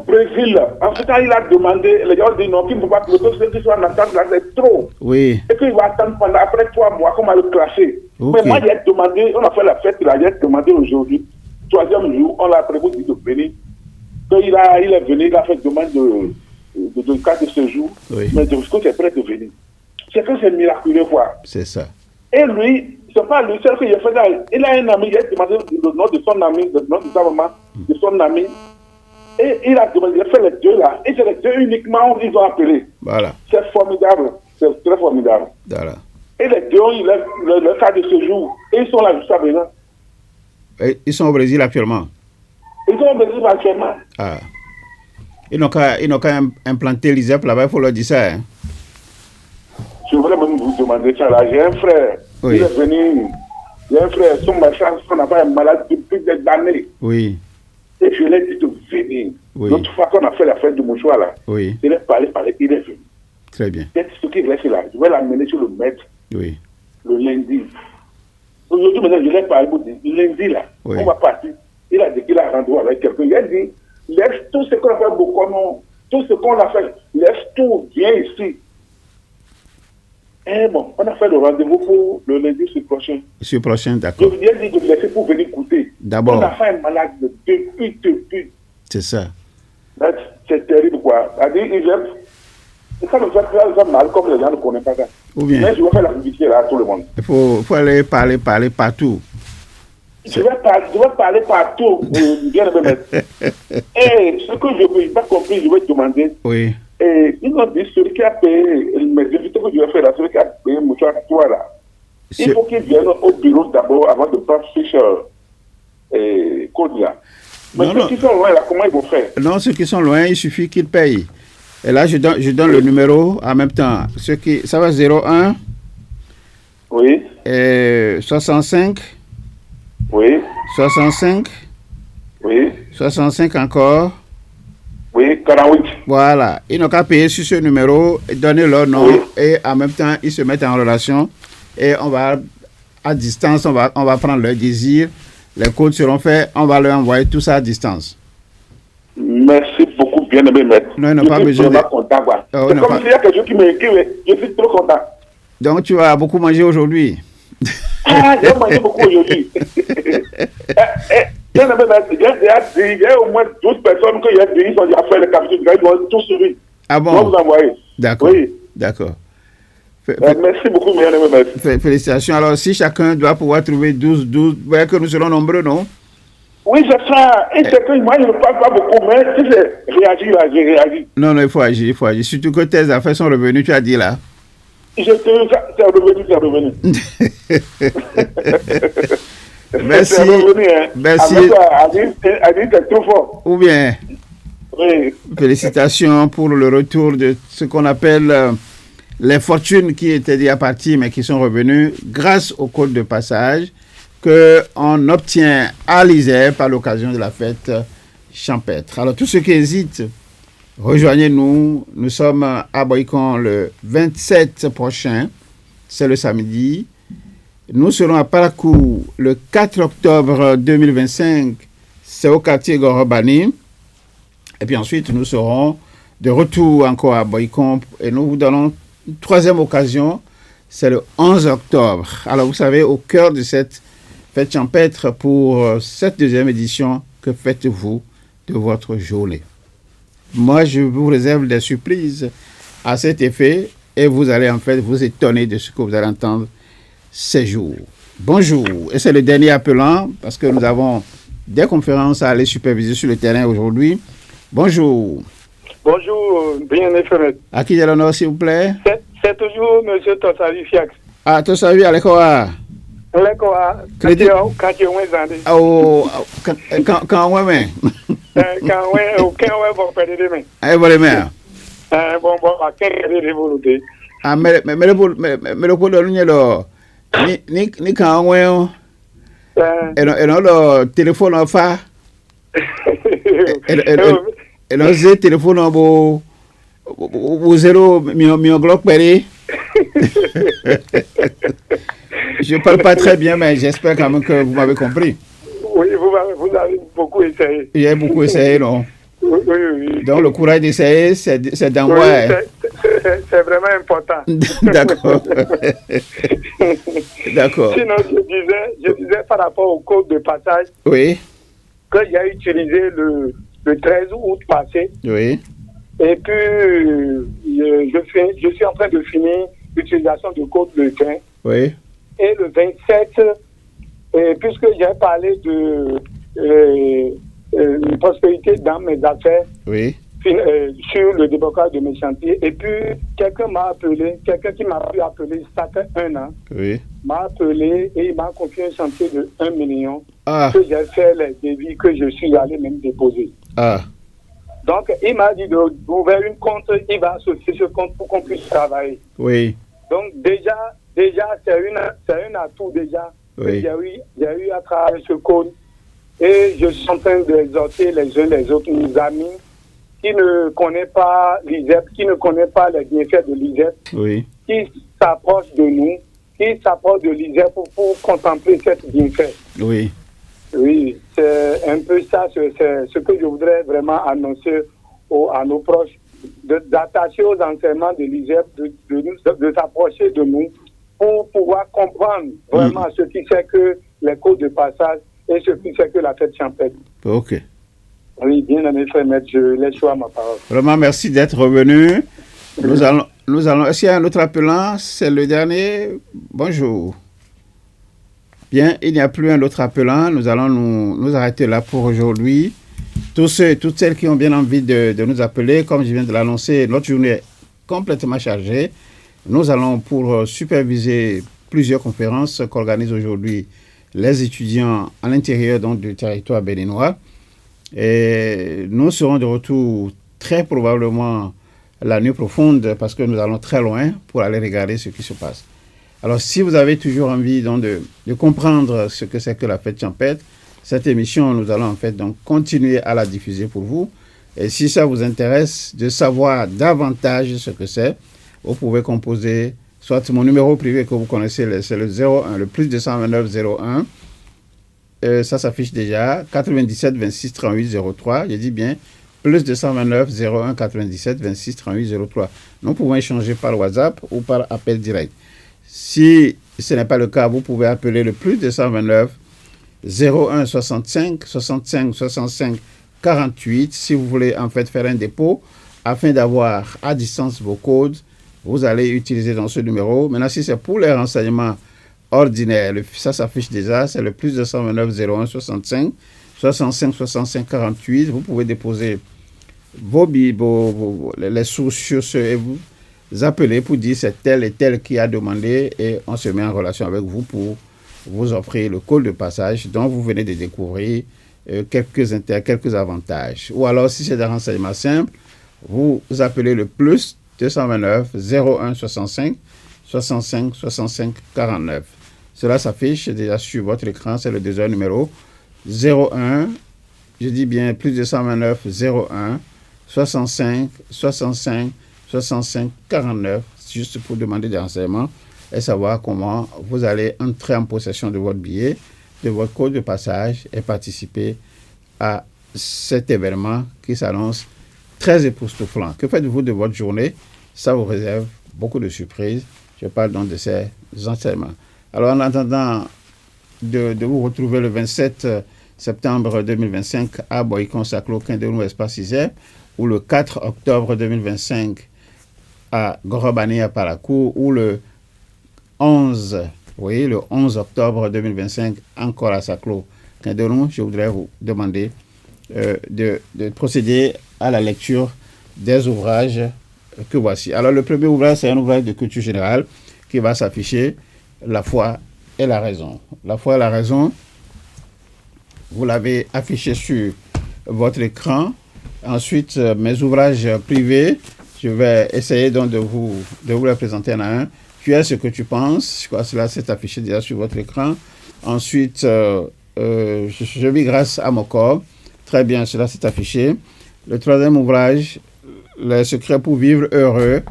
Brésil, en fait, il a demandé, les gens ont dit non, qu'il ne faut pas que ceux qui sont en attente là, c'est trop. Oui. Et qu'il va attendre pendant après 3 mois, comment le classer. Okay. Mais moi, j'ai demandé, on a fait la fête là, j'ai demandé aujourd'hui, 3e jour, on l'a prévu de venir. Il est venu, il a fait demande de 4 de séjour, oui. Mais de ce que c'est prêt de venir. C'est que c'est miraculeux, quoi. C'est ça. Et lui, c'est pas lui seul qui a fait ça. Il a un ami, il a demandé le nom de son ami, le nom de sa maman, de son ami. Et il a demandé, il a fait les deux là. Et c'est les deux uniquement qu'ils ont appelé. Voilà. C'est formidable. C'est très formidable. Voilà. Et les deux, ils ont le cas de ce jour. Et ils sont là jusqu'à présent. Et ils sont au Brésil actuellement? Ils sont au Brésil actuellement. Ah. Ils n'ont qu'à implanter l'ISEP là-bas, il faut leur dire ça. Hein? Je voudrais même vous demander ça là. J'ai un frère. Oui. Il est venu. J'ai un frère, son machin, son enfant est malade depuis des années. Oui. Et je l'ai dit de venir. Oui. L'autre fois qu'on a fait la fête du mouchoir là, Oui. il est parlé, il est venu. Très bien. C'est ce qui reste là. Je vais l'amener sur le maître Oui. le lundi. Aujourd'hui, maintenant, je l'ai parlé pour dire, lundi là, Oui. on va partir. Il a dit qu'il a rendez-vous avec quelqu'un. Il a dit, laisse tout ce qu'on a fait beaucoup, tout ce qu'on a fait, laisse tout, viens ici. Et bon, on a fait le rendez-vous pour le lundi prochain. Sur prochain, d'accord. Je lui ai dit de laisser pour venir goûter. D'abord. On a fait un malade depuis. C'est ça. C'est terrible, quoi. Ça me fait mal comme les gens ne connaissent pas ça. Ou bien, Mais je vais faire la publicité là à tout le monde. il faut aller parler partout. Je vais parler partout, bien aimé maître. Et ce que je n'ai pas compris, je vais te demander. Oui. Et ils ont dit, celui qui a payé mes invités que je vais faire là, celui qui a payé mon choix à toi là, il faut qu'il vienne au bureau d'abord avant de prendre fiche code là. Mais ceux qui sont loin là, comment ils vont faire? Non, ceux qui sont loin, il suffit qu'ils payent. Et là, je donne le numéro en même temps. Ça va 01 Oui. 65. Oui. 65. Oui. 65 encore. Oui, 48. Voilà. Ils n'ont qu'à payer sur ce numéro, donner leur nom et en même temps, ils se mettent en relation et on va, à distance, on va prendre leur désir. Les codes seront faits, on va leur envoyer tout ça à distance. Merci beaucoup, bien aimé maître. Non, il n'a pas besoin de... content, quoi. Oh, c'est comme s'il y a quelqu'un qui m'écrit, je suis trop content. Donc tu vas beaucoup manger aujourd'hui. Ah, j'ai mangé beaucoup aujourd'hui. Bien aimé maître, il y a au moins 12 personnes qui ont dit, ils ont déjà fait le capture, ils vont tous suivre. Ah bon? Je vais vous envoyer. D'accord. Oui. D'accord. Merci beaucoup, bien aimé maître. Félicitations. Alors, si chacun doit pouvoir trouver 12, vous voyez que nous serons nombreux, non? Oui, c'est ça. Et c'est que moi, je ne parle pas beaucoup, mais si j'ai réagi, là, j'ai réagi. Non, il faut agir, il faut agir. Surtout que tes affaires sont revenues, tu as dit là. C'est revenu. Merci. C'est revenu, hein. Merci. Adi, c'est trop fort. Ou bien, oui. Félicitations pour le retour de ce qu'on appelle les fortunes qui étaient déjà parties, mais qui sont revenues grâce au code de passage qu'on obtient à l'Isère par l'occasion de la fête champêtre. Alors, tous ceux qui hésitent, rejoignez-nous. Nous sommes à Boycon le 27 prochain, c'est le samedi. Nous serons à Parakou le 4 octobre 2025, c'est au quartier Gorobani. Et puis ensuite, nous serons de retour encore à Boycon et nous vous donnons une troisième occasion, c'est le 11 octobre. Alors, vous savez, au cœur de cette fête champêtre, pour cette deuxième édition, que faites-vous de votre journée? Moi, je vous réserve des surprises à cet effet et vous allez en fait vous étonner de ce que vous allez entendre ces jours. Bonjour, et c'est le dernier appelant parce que nous avons des conférences à aller superviser sur le terrain aujourd'hui. Bonjour. Bonjour, bien effet. À qui j'ai l'honneur, s'il vous plaît? C'est toujours M. Tossavi Fiax. Ah, Tossavi, allez quoi? Crédit. Quand tu es oh, quand on est Quand on va perdre des mains. Ah, vous les mains. Bon, à quelle révolution? Ah, mais le coup de l'union là, ni quand on est, et non le téléphone en fa, et non le téléphone en beau, zéro mi glock péré. Je parle pas très bien, mais j'espère quand même que vous m'avez compris. Oui, vous avez beaucoup essayé. J'ai beaucoup essayé, non? Oui. Donc, le courage d'essayer, c'est dans moi. C'est vraiment important. D'accord. D'accord. Sinon, je disais par rapport au code de passage que j'ai utilisé le 13 août passé. Oui. Et puis, je suis en train de finir l'utilisation du code le 20. Oui. Et le 27, puisque j'ai parlé de prospérité dans mes affaires, sur le déblocage de mes chantiers, et puis quelqu'un qui m'a pu appeler, ça fait 1 an, m'a appelé et il m'a confié un chantier de 1 million que j'ai fait les devis que je suis allé même déposer. Donc, il m'a dit d'ouvrir une compte, il va associer ce compte pour qu'on puisse travailler. Oui. Donc, déjà c'est un atout déjà. J'ai eu à travailler ce code et je suis en train d'exhorter les uns les autres, nos amis qui ne connaissent pas l'ISEP, qui ne connaissent pas les bienfaits de l'ISEP, qui s'approchent de nous, qui s'approchent de l'ISEP pour contempler cette bienfait. Oui, c'est un peu ça, c'est ce que je voudrais vraiment annoncer à nos proches, d'attacher aux enseignements de l'ISEP, de s'approcher de nous pour pouvoir comprendre vraiment ce qui fait que les codes de passage et ce qui fait que la fête champêtre. Ok. Oui, bien aimé frère maître, je laisse choix ma parole. Vraiment, merci d'être revenu. Nous allons. Est-ce qu'il y a un autre appelant? C'est le dernier. Bonjour. Bien, il n'y a plus un autre appelant. Nous allons nous arrêter là pour aujourd'hui. Tous ceux et toutes celles qui ont bien envie de nous appeler, comme je viens de l'annoncer, notre journée est complètement chargée. Nous allons, pour superviser plusieurs conférences qu'organisent aujourd'hui les étudiants à l'intérieur donc, du territoire béninois. Et nous serons de retour très probablement la nuit profonde parce que nous allons très loin pour aller regarder ce qui se passe. Alors, si vous avez toujours envie donc, de comprendre ce que c'est que la fête champêtre, cette émission, nous allons en fait donc continuer à la diffuser pour vous. Et si ça vous intéresse de savoir davantage ce que c'est, vous pouvez composer soit mon numéro privé que vous connaissez, c'est le 01, le plus 229 01. Ça s'affiche déjà, 97 26 38 03. Je dis bien, plus 229 01 97 26 38 03. Nous pouvons échanger par WhatsApp ou par appel direct. Si ce n'est pas le cas, vous pouvez appeler le plus 229 01 65 65 65 48 si vous voulez en fait faire un dépôt afin d'avoir à distance vos codes. Vous allez utiliser dans ce numéro. Maintenant, si c'est pour les renseignements ordinaires, ça s'affiche déjà, c'est le plus 229 01 65 65 65 48. Vous pouvez déposer les sources sur ce et vous appelez pour dire c'est tel et tel qui a demandé et on se met en relation avec vous pour vous offrir le code de passage dont vous venez de découvrir quelques avantages. Ou alors, si c'est des renseignements simples, vous appelez le plus 229 01 65 65 65 49. Cela s'affiche déjà sur votre écran, c'est le deuxième numéro. 01, je dis bien plus 229 01 65 65 65 49, juste pour demander des renseignements et savoir comment vous allez entrer en possession de votre billet, de votre code de passage et participer à cet événement qui s'annonce très époustouflant. Que faites-vous de votre journée? Ça vous réserve beaucoup de surprises. Je parle donc de ces enseignements. Alors, en attendant de vous retrouver le 27 septembre 2025 à Boycon-Saclo, Kindenou, Espace Isère, ou le 4 octobre 2025 à Gorobani, à Parakou, ou le 11 octobre 2025 encore à Saclo, Kindenou, je voudrais vous demander de procéder à la lecture des ouvrages que voici. Alors, le premier ouvrage, c'est un ouvrage de culture générale qui va s'afficher, La foi et la raison. La foi et la raison, vous l'avez affiché sur votre écran. Ensuite, mes ouvrages privés, je vais essayer donc de vous les présenter un à un. Tu es ce que tu penses. Je crois que cela s'est affiché déjà sur votre écran. Ensuite, je vis grâce à mon corps. Très bien, cela s'est affiché. Le troisième ouvrage, Les secrets pour vivre heureux.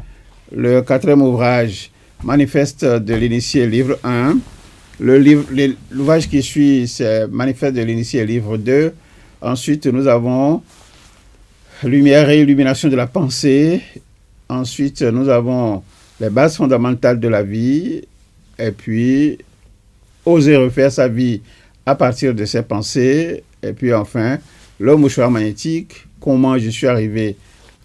Le quatrième ouvrage, Manifeste de l'initié, livre 1. L'ouvrage qui suit, c'est Manifeste de l'initié, livre 2. Ensuite, nous avons Lumière et illumination de la pensée. Ensuite, nous avons les bases fondamentales de la vie. Et puis, oser refaire sa vie à partir de ses pensées. Et puis enfin, le mouchoir magnétique, comment je suis arrivé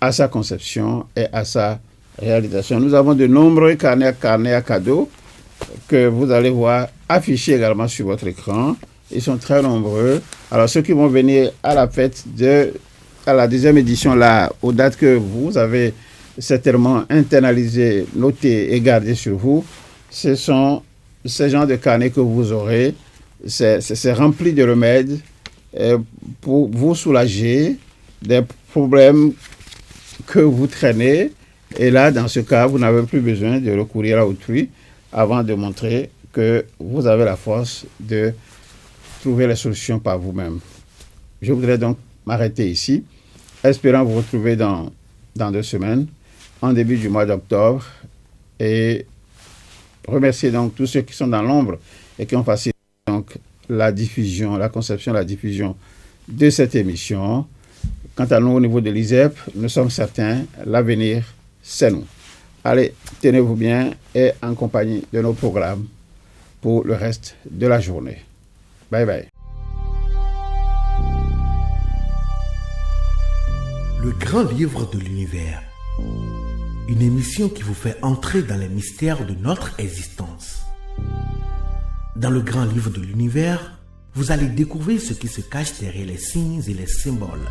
à sa conception et à sa réalisation. Nous avons de nombreux carnets à cadeaux que vous allez voir affichés également sur votre écran. Ils sont très nombreux. Alors, ceux qui vont venir à la fête à la deuxième édition, là, aux dates que vous avez certainement internalisées, notées et gardées sur vous, ce sont ces genres de carnets que vous aurez. C'est rempli de remèdes pour vous soulager des problèmes que vous traînez. Et là, dans ce cas, vous n'avez plus besoin de recourir à autrui avant de montrer que vous avez la force de trouver les solutions par vous-même. Je voudrais donc m'arrêter ici, espérant vous retrouver dans 2 semaines, en début du mois d'octobre, et remercier donc tous ceux qui sont dans l'ombre et qui ont facilité donc la diffusion, la conception, la diffusion de cette émission. Quant à nous, au niveau de l'ISEP, nous sommes certains, l'avenir, c'est nous. Allez, tenez-vous bien et en compagnie de nos programmes pour le reste de la journée. Bye bye. Le grand livre de l'univers. Une émission qui vous fait entrer dans les mystères de notre existence. Dans le grand livre de l'univers, vous allez découvrir ce qui se cache derrière les signes et les symboles.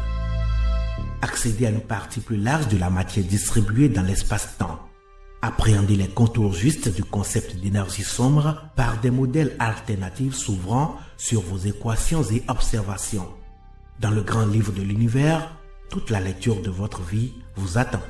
Accéder à une partie plus large de la matière distribuée dans l'espace-temps. Appréhender les contours justes du concept d'énergie sombre par des modèles alternatifs s'ouvrant sur vos équations et observations. Dans le grand livre de l'univers, toute la lecture de votre vie vous attend.